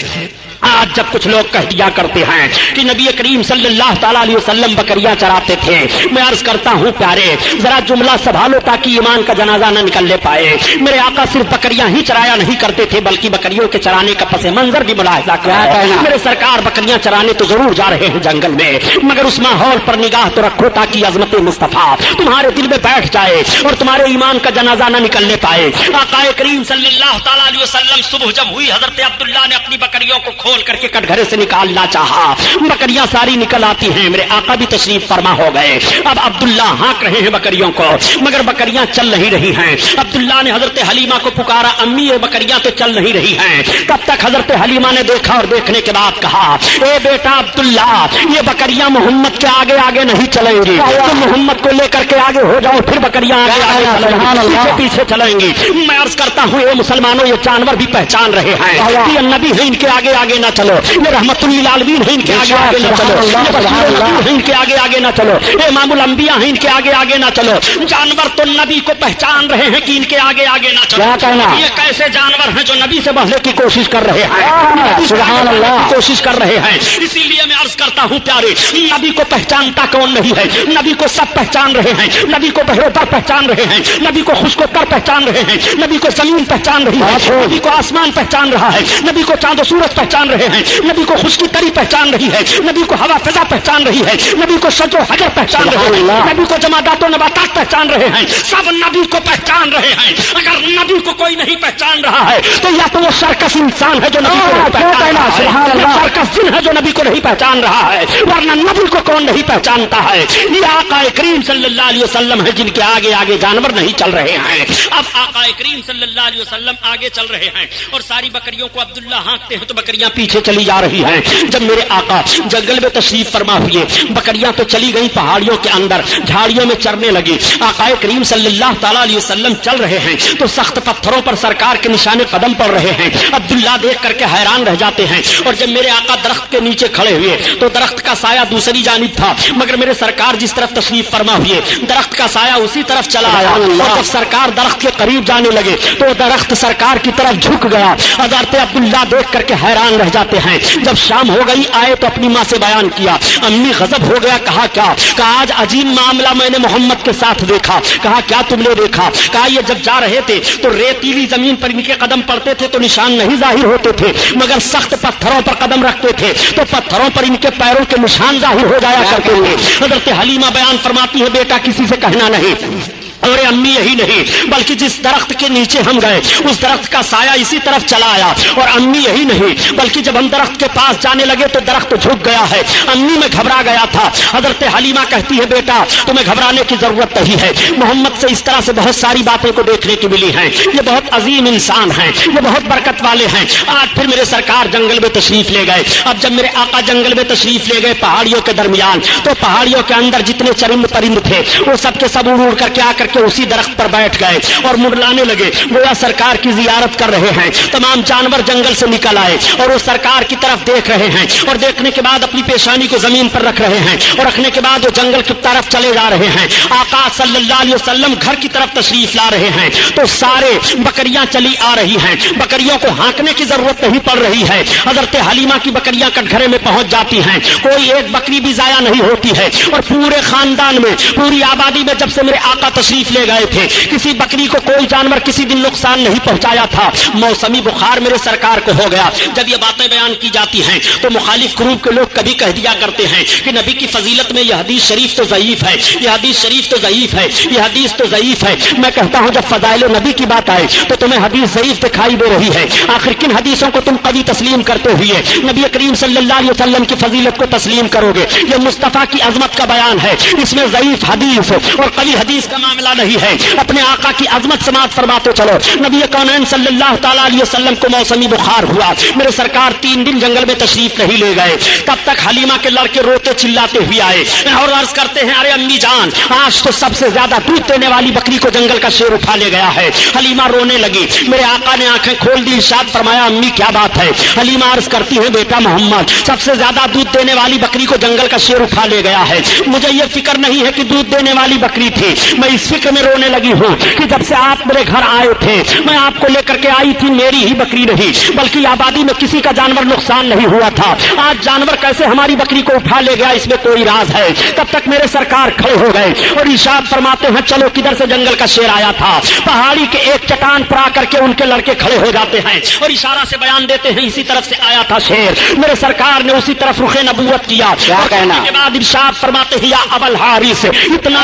آج جب کچھ لوگ کہہ دیا کرتے ہیں کہ نبی کریم صلی اللہ تعالیٰ علیہ وسلم بکریاں چراتے تھے میں عرض کرتا ہوں پیارے ذرا جملہ سنبھالو تاکہ ایمان کا جنازہ نہ نکلنے پائے میرے آقا صرف بکریاں ہی چرایا نہیں کرتے تھے بلکہ بکریوں کے چرانے کا پس منظر بھی ملاحظہ کیا میرے سرکار بکریاں چرانے تو ضرور جا رہے ہیں جنگل میں مگر اس ماحول پر نگاہ تو رکھو تاکہ عظمت مصطفیٰ تمہارے دل میں بیٹھ جائے اور تمہارے ایمان کا جنازہ نہ نکلنے پائے آقا کریم صلی اللہ تعالیٰ علیہ وسلم صبح جب ہوئی حضرت عبداللہ نے اپنی بکریوں کو کھول کر کے کٹ گھرے سے نکالنا چاہا بکریاں ساری نکل آتی ہیں میرے آقا بھی تشریف فرما ہو گئے اب عبداللہ ہانک رہے ہیں بکریوں کو مگر بکریاں چل نہیں رہی ہیں عبداللہ نے حضرت حلیمہ کو پکارا امی یہ بکریاں تو چل نہیں رہی ہیں تب تک حضرت حلیمہ نے دیکھا اور دیکھنے کے بعد کہا اے بیٹا عبداللہ یہ بکریاں محمد کے آگے آگے نہیں چلیں گی تم محمد کو لے کر کے آگے ہو جاؤ پھر بکریاں آگے پیچھے چلیں گی میں عرض کرتا ہوں اے مسلمانوں یہ جانور بھی پہچان رہے ہیں یہ نبی ہے ان کے آگے آگے نہ چلو یہ رحمت للعالمین ہے ان کے آگے آگے نہ چلو یہ بشیر ہے ان کے آگے آگے نہ چلو یہ امام الانبیاء ہیں ان کے آگے آگے نہ چلو جانور تو نبی کو پہچان رہے ہیں کہ ان کے آگے آگے نہ چلو یہ کیسے جانور ہیں جو نبی سے بڑھنے کی کوشش کر رہے ہیں سبحان اللہ کوشش کر رہے ہیں اسی لیے میں عرض کرتا ہوں پیارے نبی کو پہچانتا کون نہیں ہے نبی کو سب پہچان رہے ہیں نبی کو بحر پر پہچان رہے ہیں نبی کو خشک و تر پہچان رہے ہیں نبی کو زمین پہچان رہی ہے نبی کو آسمان پہچان رہا ہے نبی کو چاند و سورج پہچان رہے ہیں نبی کو خشکی تری پہچان رہی ہے نبی کو ہوا فضا پہچان رہی ہے نبی کو شجر و حجر پہچان رہے ہیں نبی کو جمادات و نباتات پہچان رہے ہیں سب نبی کو پہچان رہے ہیں اگر نبی کو کوئی نہیں پہچان رہا ہے تو یا تو وہ سرکس انسان ہے جو نبی کو نہیں پہچان رہا ہے یا سرکس جن ہے جو نبی کو نہیں پہچان رہا ہے ورنہ نبی کو کون نہیں پہچانتا ہے یہ آقا کریم صلی اللہ علیہ وسلم ہے جن کے آگے آگے جانور نہیں چل رہے ہیں اب آقا کریم صلی اللہ علیہ وسلم آگے چل رہے ہیں اور ساری بکریوں کو عبداللہ ہانکتے ہیں تو بکریاں پیچھے چلی جا رہی ہیں جب میرے آقا جنگل میں تشریف فرما ہوئے بکریاں تو چلی گئی پہاڑیوں کے اندر جھاڑیوں میں چرنے لگی آقا کریم صلی اللہ تعالیٰ علیہ وسلم چل رہے ہیں تو سخت پتھروں پر سرکار کے نشان قدم پڑ رہے ہیں عبداللہ دیکھ کر کے حیران رہ جاتے ہیں اور جب میرے آقا درخت کے نیچے کھڑے ہوئے تو درخت کا سایہ دوسری جانب تھا مگر میرے سرکار جس طرف تشریف فرما ہوئے درخت کا سایہ اسی طرف چلا آیا اور جب سرکار درخت کے قریب جانے لگے تو درخت سرکار کی طرف جھک گیا حضرت عبداللہ دیکھ کر کے حیران رہ جاتے ہیں جب شام ہو گئی آئے تو اپنی ماں سے بیان کیا امی غضب ہو گیا کہا کیا کہا آج عجیب معاملہ میں نے محمد کے ساتھ دیکھا کہا کیا تم نے دیکھا کہا یہ جب جا رہے تھے تو ریتیلی زمین پر ان کے قدم پڑتے تھے تو نشان نہیں ظاہر ہوتے تھے مگر سخت پتھروں پر قدم رکھتے تھے تو پتھروں پر ان کے پیروں کے نشان ظاہر ہو جایا کرتے تھے حضرت حلیمہ بیان فرماتی ہے بیٹا کسی سے کہنا نہیں اور امی یہی نہیں بلکہ جس درخت کے نیچے ہم گئے اس درخت کا سایہ اسی طرف چلا آیا اور امی یہی نہیں بلکہ جب ہم درخت کے پاس جانے لگے تو درخت جھک گیا ہے امی میں گھبرا گیا تھا حضرت حلیمہ کہتی ہے بیٹا تمہیں گھبرانے کی ضرورت نہیں ہے محمد سے اس طرح سے بہت ساری باتیں کو دیکھنے کی ملی ہیں یہ بہت عظیم انسان ہیں یہ بہت برکت والے ہیں آج پھر میرے سرکار جنگل میں تشریف لے گئے اب جب میرے آقا جنگل میں تشریف لے گئے پہاڑیوں کے درمیان تو پہاڑیوں کے اندر جتنے چرند پرند تھے وہ سب کے سب اڑ اڑ کر کے آ کر کے اسی درخت پر بیٹھ گئے اور منڈلانے لگے، گویا سرکار کی زیارت کر رہے ہیں۔ تمام جانور جنگل سے نکل آئے اور وہ سرکار کی طرف دیکھ رہے ہیں، اور دیکھنے کے بعد اپنی پیشانی کو زمین پر رکھ رہے ہیں، اور رکھنے کے بعد وہ جنگل کی طرف چلے جا رہے ہیں۔ آقا صلی اللہ علیہ وسلم گھر کی طرف تشریف لا رہے ہیں تو سارے بکریاں چلی آ رہی ہیں، بکریوں کو ہانکنے کی ضرورت نہیں پڑ رہی ہے۔ حضرت حلیمہ کی بکریاں کٹگھرے میں پہنچ جاتی ہیں، کوئی ایک بکری بھی ضائع نہیں ہوتی ہے، اور پورے خاندان میں، پوری آبادی میں جب سے میرے آقا تشریف لے گئے تھے، کسی بکری کو کوئی جانور کسی دن نقصان نہیں پہنچایا تھا۔ موسمی بخار میرے سرکار کو ہو گیا۔ جب یہ باتیں بیان کی جاتی ہیں تو مخالف گروپ کے لوگ کبھی کہہ دیا کرتے ہیں کہ نبی کی فضیلت میں یہ حدیث شریف تو ضعیف ہے، یہ حدیث شریف تو ضعیف ہے، یہ حدیث تو ضعیف ہے۔ میں کہتا ہوں جب فضائل نبی کی بات آئے تو تمہیں حدیث ضعیف دکھائی دے رہی ہے، آخر کن حدیثوں کو تم قوی تسلیم کرتے ہوئے نبی کریم صلی اللہ علیہ وسلم کی فضیلت کو تسلیم کرو گے؟ یہ مصطفیٰ کی عظمت کا بیان ہے، اس میں ضعیف حدیث اور قوی حدیث کا معاملہ نہیں ہے۔ اپنے آقا کی عظمت سماعت فرماتے چلو۔ نبی کونین صلی اللہ تعالیٰ علیہ وسلم کو موسمی بخار ہوا، میرے سرکار 3 دن جنگل میں تشریف نہیں لے گئے، تب تک حلیمہ کے لڑکے روتے چلاتے ہوئے آئے اور عرض کرتے ہیں ارے امی جان، آج تو سب سے زیادہ دودھ دینے والی بکری کو جنگل کا شیر اٹھا لے گیا ہے۔ حلیمہ رونے لگی، میرے آقا نے آنکھیں کھول دی، ارشاد فرمایا امی کیا بات ہے؟ حلیمہ عرض کرتی ہے بیٹا محمد، سب سے زیادہ دودھ دینے والی بکری کو جنگل کا شیر اٹھا لے گیا ہے۔ مجھے یہ فکر نہیں ہے کہ دودھ دینے والی بکری تھی، میں اس فکر میں رونے لگی ہوں کہ جب سے آپ میرے گھر آئے تھے میں آپ کو لے کر کے آئی تھی، میری ہی بکری نہیں بلکہ آبادی میں کسی کا جانور نقصان نہیں ہوا تھا، آج جانور کیسے ہماری بکری کو اٹھا لے گیا اس میں کوئی راز ہے۔ تب تک میرے سرکار کھڑے ہو گئے اور ارشاد فرماتے ہیں چلو کدھر سے جنگل کا شیر آیا تھا؟ پہاڑی کے ایک چٹان پر آ کر کے ان کے لڑکے کھڑے ہو جاتے ہیں اور اشارہ سے بیان دیتے ہیں اسی طرف سے آیا تھا شیر۔ میرے سرکار نے اسی طرف رخ نبوت کیا، کیا کہنا کے بعد ارشاد فرماتے ہیں یا ابل حارث، اتنا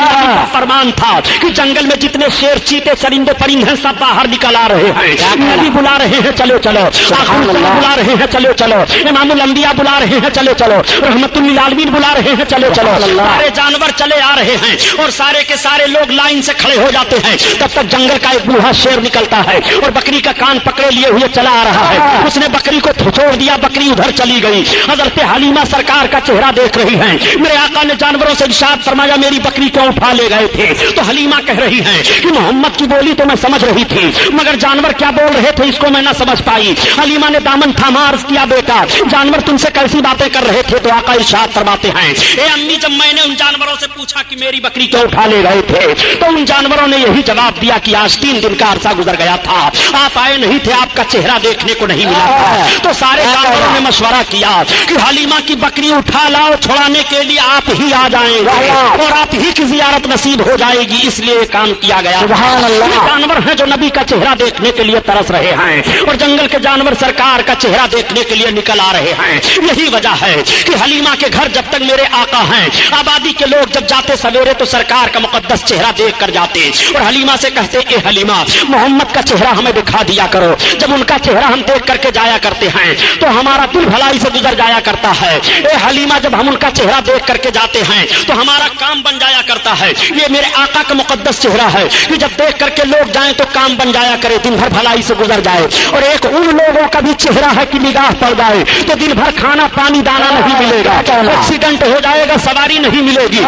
فرمان تھا کہ جنگل میں جتنے شیر چیتے چرندے پرند ہیں سب باہر نکل آ رہے ہیں، نبی بلا رہے ہیں چلو چلو، بلا رہے ہیں چلو چلو، امام الانبیاء بلا رہے ہیں چلو چلو، رحمت للعالمین بلا رہے ہیں چلو چلو، سارے جانور چلے آ رہے ہیں اور سارے کے سارے لوگ لائن سے کھڑے ہو جاتے ہیں۔ تب تک جنگل کا ایک بوڑھا شیر نکلتا ہے اور بکری کا کان پکڑے لیے ہوئے چلا آ رہا ہے، اس نے بکری کو چھوڑ دیا، بکری ادھر چلی گئی۔ حضرت حلیمہ سرکار کا چہرہ دیکھ رہی ہیں، میرے آقا نے جانوروں سے ارشاد فرمایا میری بکری کیوں اٹھا لے گئے تھے؟ تو حلیمہ کہہ رہی ہیں کہ محمد کی بولی تو میں سمجھ رہی تھی مگر جانور کیا بول رہے تھے اس کو میں نہ سمجھ پائی۔ حلیمہ نے دامن تھاما، عرض کیا بیٹا جانور تم سے کیسی باتیں کر رہے تھے؟ تو آقا ارشاد فرماتے ہیں اے امی جب میں نے ان جانوروں سے پوچھا کہ میری بکری کیوں اٹھا لے گئے تھے تو ان جانوروں نے یہی جواب دیا کہ آج 3 دن کا عرصہ گزر گیا تھا، آپ آئے نہیں تھے، آپ کا چہرہ دیکھنے کو نہیں ملا تھا۔ تو سارے جانوروں نے مشورہ کیا کہ حلیمہ کی بکری اٹھا لاؤ، چھڑانے کے لیے آپ ہی آ جائیں گے اور آپ ہی کی زیارت نصیب ہو جائے گی، اس لیے کام کیا گیا۔ یہ جانور ہیں جو نبی کا چہرہ دیکھنے کے لیے ترس رہے ہیں اور جنگل کے جانور سرکار کا چہرہ دیکھنے کے لیے نکل آ رہے ہیں۔ یہی وجہ ہے کہ حلیمہ کے گھر جب تک میرے آقا ہیں آبادی کے لوگ جب جاتے سویرے تو سرکار کا مقدس چہرہ دیکھ کر جاتے اور حلیمہ سے کہتے اے حلیمہ محمد کا چہرہ ہمیں دکھا دیا کرو، جب ان کا چہرہ ہم دیکھ کر کے جایا کرتے ہیں تو ہمارا دل بھلائی سے گزر جایا کرتا ہے۔ اے حلیمہ جب ہم ان کا چہرہ دیکھ کر کے جاتے ہیں تو ہمارا کام بن جایا کرتا ہے۔ یہ میرے آقا کا مقدس چہرہ ہے کہ جب دیکھ کر کے لوگ جائیں تو کام بن جایا کرے، دن بھر بھلائی سے گزر جائے۔ اور ایک ان لوگوں کا بھی چہرہ ہے کہ نگاہ پڑ جائے تو دن بھر کھانا پانی دانا نہیں ملے گا، ایکسیڈنٹ ہو جائے گا، سواری نہیں ملے گی۔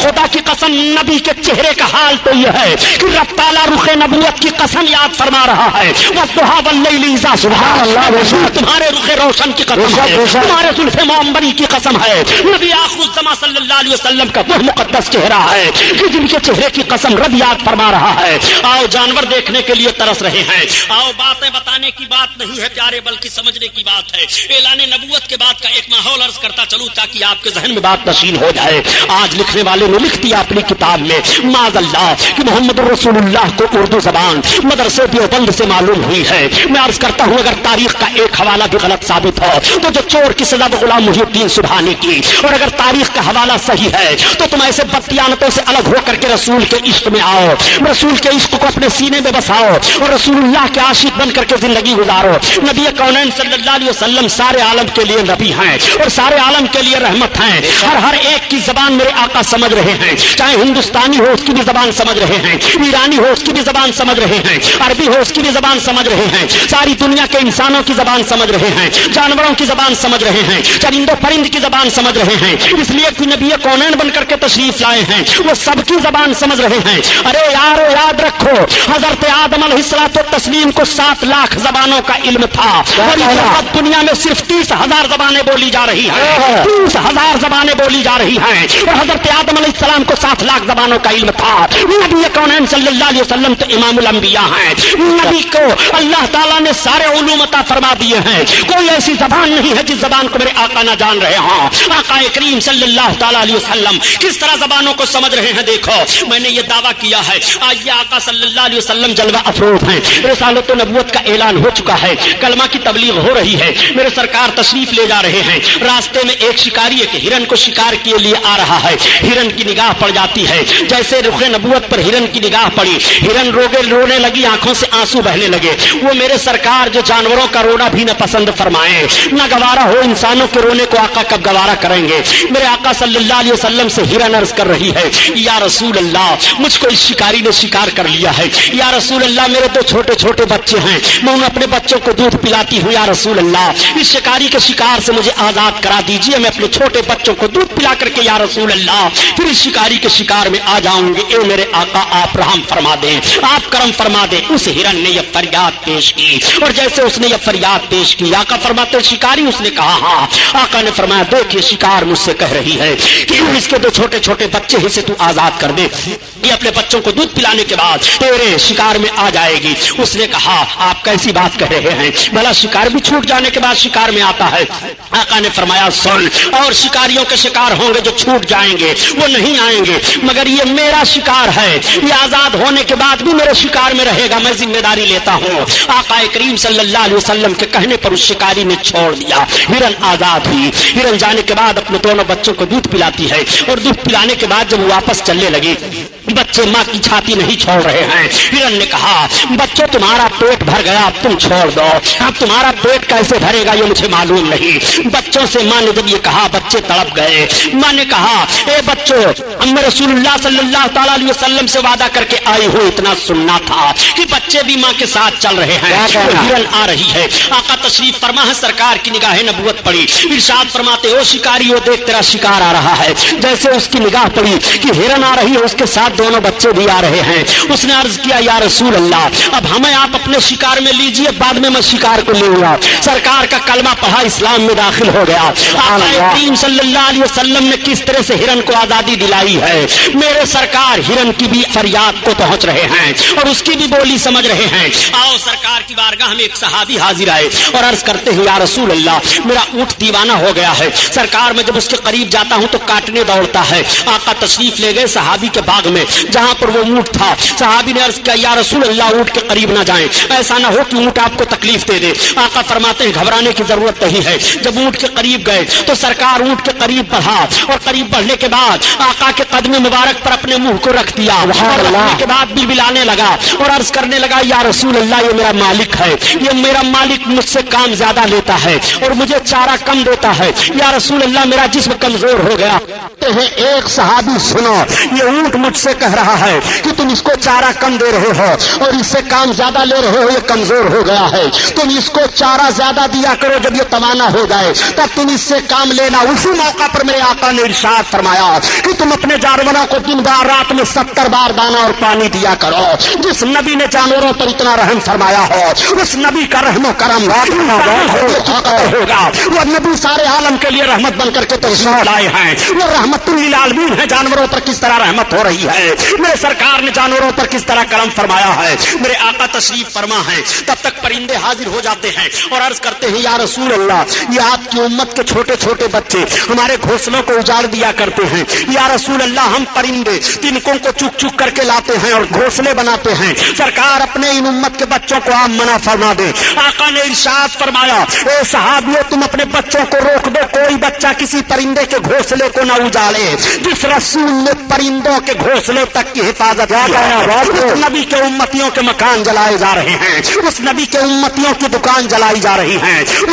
خدا کی قسم نبی کے چہرے کا حال تو یہ ہے کہ رب تعالیٰ رخ نبوت کی قسم یاد فرما رہا ہے، وَالضُّحَىٰ وَاللَّيْلِ إِذَا سَجَىٰ، تمہارے رخ روشن کی قسم ہے، تمہارے زلف معمبری کی قسم ہے۔ نبی آخر الزماں صلی اللہ علیہ وسلم کا وہ مقدس چہرہ ہے کہ جن کے چہرے کی قسم رب یاد فرما رہا ہے۔ آؤ جانور دیکھنے کے لیے ترس رہے ہیں، آؤ باتیں بتانے کی بات نہیں ہے پیارے بلکہ سمجھنے کی بات ہے۔ اعلان نبوت کے بعد کا ایک ماحول عرض کرتا چلوں تاکہ آپ کے ذہن میں بات نشین ہو جائے۔ آج لکھنے والے نے لکھ دیا اپنی کتاب میں معاذ اللہ کہ محمد رسول اللہ کو اردو زبان مدرسے دیوبند سے معلوم ہوئی ہے۔ میں عرض کرتا ہوں اگر تاریخ کا ایک حوالہ بھی غلط ثابت ہو تو جو چور کی سزا غلام محی الدین سبحانی کی، اور اگر تاریخ کا حوالہ صحیح ہے تو تم ایسے بددیانتوں سے الگ ہو کر کے رسول کے عشق میں آؤ، رسول کے عشق کو اپنے سینے میں بساؤ اور رسول اللہ کے عاشق بن کر کے زندگی گزارو۔ نبی کونین صلی اللہ علیہ وسلم سارے عالم کے لیے نبی ہیں اور سارے عالم کے لیے رحمت ہیں۔ ہر ایک کی زبان میرے آقا سمجھ رہے ہیں، چاہے ہندوستانی ہو اس کی بھی زبان سمجھ رہے ہیں، ایرانی ہو اس کی بھی زبان سمجھ رہے ہیں، عربی ہو اس کی بھی زبان سمجھ رہے ہیں، ساری دنیا کے انسانوں کی زبان سمجھ رہے ہیں، جانوروں کی زبان سمجھ رہے ہیں، چرند و پرند کی زبان سمجھ رہے ہیں۔ اس لیے کہ نبی کونین بن کر کے تشریف لائے ہیں وہ سب کی زبان سمجھ رہے ہیں. ارے یارو یاد رکھو حضرت آدم علیہ الصلوۃ والتسلیم کو 7 لاکھ زبانوں کا علم تھا اور اس وقت دنیا میں صرف 30,000 زبانیں بولی جا رہی ہیں. 30,000 زبانیں بولی جا رہی ہیں اور حضرت آدم علیہ السلام کو 7 لاکھ زبانوں کا علم تھا. نبی کونین صلی اللہ علیہ وسلم تو امام الانبیاء ہیں. نبی کو اللہ تعالیٰ نے سارے علوم عطا فرما دیے ہیں. کوئی ایسی زبان نہیں ہے جس زبان کو میرے آقا نہ جان رہے ہوں. آقا کریم صلی اللہ تعالیٰ علیہ وسلم کس طرح زبانوں کو سمجھ رہے ہیں. دیکھو میں نے یہ دعویٰ کیا ہے آج یہ آقا صلی اللہ علیہ وسلم جلوہ افروز ہیں. رسالت و نبوت کا اعلان ہو چکا ہے, کلمہ کی تبلیغ ہو رہی ہے. میرے سرکار تشریف لے جا رہے ہیں. راستے میں ایک شکاری ایک ہرن کو شکار کے لیے آ رہا ہے. ہرن کی نگاہ پڑ جاتی ہے. جیسے رخ نبوت پر ہرن کی نگاہ پڑی, ہرن رونے لگی, آنکھوں سے آنسو بہنے لگے. وہ میرے سرکار جو جانوروں کا رونا بھی نہ پسند فرمائے, نہ گوارا ہو انسانوں کے رونے کو آقا کب گوارا کریں گے. میرے آقا صلی اللہ علیہ وسلم سے ہرن عرض کر رہی ہے یا رسول اللہ مجھ کو اس شکاری نے شکار کر لیا ہے. یا رسول اللہ میرے 2 چھوٹے چھوٹے بچے ہیں, میں ان اپنے بچوں کو دودھ پلاتی ہوں. یا رسول اللہ اس شکاری کے شکار سے مجھے آزاد کرا دیجئے, میں اپنے چھوٹے بچوں کو دودھ پلا کر کے یا رسول اللہ پھر اس شکاری کے شکار میں آ جاؤں گے. اے میرے آقا آپ رحم فرما دیں, آپ کرم فرما دیں. اس ہرن نے یہ فریاد پیش کی اور جیسے اس نے یہ فریاد پیش کی آقا فرماتے شکاری, اس نے کہا ہاں. آقا نے فرمایا دیکھیے شکار مجھ سے کہہ رہی ہے کہ اس کے 2 چھوٹے چھوٹے بچے ہی سے تو آزاد کر دے, یہ اپنے بچوں کو دودھ پلانے کے بعد تیرے شکار میں آ جائے گی. اس نے کہا آپ کیسی بات کہہ رہے ہیں, بھلا شکار بھی چھوٹ جانے کے بعد شکار میں آتا ہے. آقا نے فرمایا سن, اور شکاریوں کے شکار ہوں گے جو چھوٹ جائیں گے وہ نہیں آئیں گے, مگر یہ میرا شکار ہے, یہ آزاد ہونے کے بعد بھی میرے شکار میں رہے گا, میں ذمہ داری لیتا ہوں. آقا کریم صلی اللہ علیہ وسلم کے کہنے پر اس شکاری نے چھوڑ دیا. ہرن آزاد ہوئی. ہرن جانے کے بعد اپنے دونوں بچوں کو دودھ پلاتی ہے اور دودھ پلانے کے بعد جب واپس چلنے لگی بچے ماں کی چھاتی نہیں چھوڑ رہے ہیں. ہرن نے کہا بچوں تمہارا پیٹ بھر گیا, اب تم چھوڑ دو. اب تمہارا پیٹ کیسے بھرے گا یہ مجھے معلوم نہیں. بچوں سے ماں نے جب یہ کہا بچے تڑپ گئے. ماں نے کہا اے بچوں میں رسول اللہ صلی اللہ تعالیٰ علیہ وسلم سے وعدہ کر کے آئی ہوں, اتنا سننا تھا کہ بچے بھی ماں کے ساتھ چل رہے ہیں. ہرن آ رہی ہے. آقا تشریف فرما ہے, سرکار کی نگاہ نبوت پڑی. ارشاد فرماتے ہو شکاری ہو دیکھ تیرا شکار آ رہا ہے. جیسے اس کی نگاہ پڑی کہ ہرن آ رہی ہے اس کے ساتھ دونوں بچے بھی آ رہے ہیں. اس نے عرض کیا یا رسول اللہ اب ہمیں آپ اپنے شکار میں لیجئے, بعد میں میں شکار کو لے گا. سرکار کا کلمہ پڑھا, اسلام میں داخل ہو گیا. آقا کریم صلی اللہ علیہ وسلم نے کس طرح سے ہرن کو آزادی دلائی ہے. میرے سرکار ہرن کی بھی فریاد کو پہنچ رہے ہیں اور اس کی بھی بولی سمجھ رہے ہیں. آؤ سرکار کی بارگاہ میں ایک صحابی حاضر آئے اور عرض کرتے ہیں یا رسول اللہ میرا اونٹ دیوانہ ہو گیا ہے. سرکار میں جب اس کے قریب جاتا ہوں تو کاٹنے دوڑتا ہے. آقا تشریف لے گئے صحابی کے باغ میں جہاں پر وہ اونٹ تھا. صحابی نے عرض کیا یا رسول اللہ اونٹ کے قریب نہ جائیں, ایسا نہ ہو کہ اونٹ آپ کو تکلیف دے دے. آقا فرماتے ہیں گھبرانے کی ضرورت نہیں ہے. جب اونٹ کے قریب گئے تو سرکار اونٹ کے قریب بڑھا اور قریب بڑھنے کے بعد آقا کے قدم مبارک پر اپنے منہ کو رکھ دیا اور رکھنے کے بعد بلبلانے لگا اور عرض کرنے لگا یا رسول اللہ یہ میرا مالک ہے, یہ میرا مالک مجھ سے کام زیادہ لیتا ہے اور مجھے چارہ کم دیتا ہے. یا رسول اللہ میرا جسم کمزور ہو گیا. ایک صحابی سنو, یہ اونٹ مجھ سے کہہ رہا ہے کہ تم اس کو چارہ کم دے رہے ہو اور اس سے کام زیادہ لے رہے ہو, یہ کمزور ہو گیا ہے, تم اس کو چارہ زیادہ دیا کرو, جب یہ توانا ہو جائے تب تم اس سے کام لینا. اسی موقع پر میرے آقا نے ارشاد فرمایا کہ تم اپنے جانوروں کو دن بار رات میں 70 بار دانا اور پانی دیا کرو. جس نبی نے جانوروں پر اتنا رحم فرمایا ہو اس نبی کا رحم و کرم ہوگا. وہ نبی سارے عالم کے لیے رحمت بن کر کے تشریف لائے ہیں. وہ رحمت للعالمین ہے. جانوروں پر کس طرح رحمت ہو رہی ہے, میرے سرکار نے جانوروں پر کس طرح کرم فرمایا ہے. میرے آقا تشریف فرما ہے. تب تک پرندے حاضر ہو جاتے ہیں اور عرض کرتے ہیں یا رسول اللہ یہ آپ کی امت کے چھوٹے چھوٹے بچے ہمارے گھونسلوں کو اجاڑ دیا کرتے ہیں. یا رسول اللہ ہم پرندے تنکوں کو چک چک کر کے لاتے ہیں اور گھونسلے بناتے ہیں. سرکار اپنے ان امت کے بچوں کو آپ منع فرما دیں. آقا نے ارشاد فرمایا اے صحابیو تم اپنے بچوں کو روک دو, کوئی بچہ کسی پرندے کے گھونسلے کو نہ اجاڑے. جس رسول نے پرندوں کے گھونسلے تک کی حفاظت اس نبی کے امتیوں کے مکان جلائے جا رہے ہیں, اس نبی کے امتیوں کی دکان جلائی جا رہی ہیں,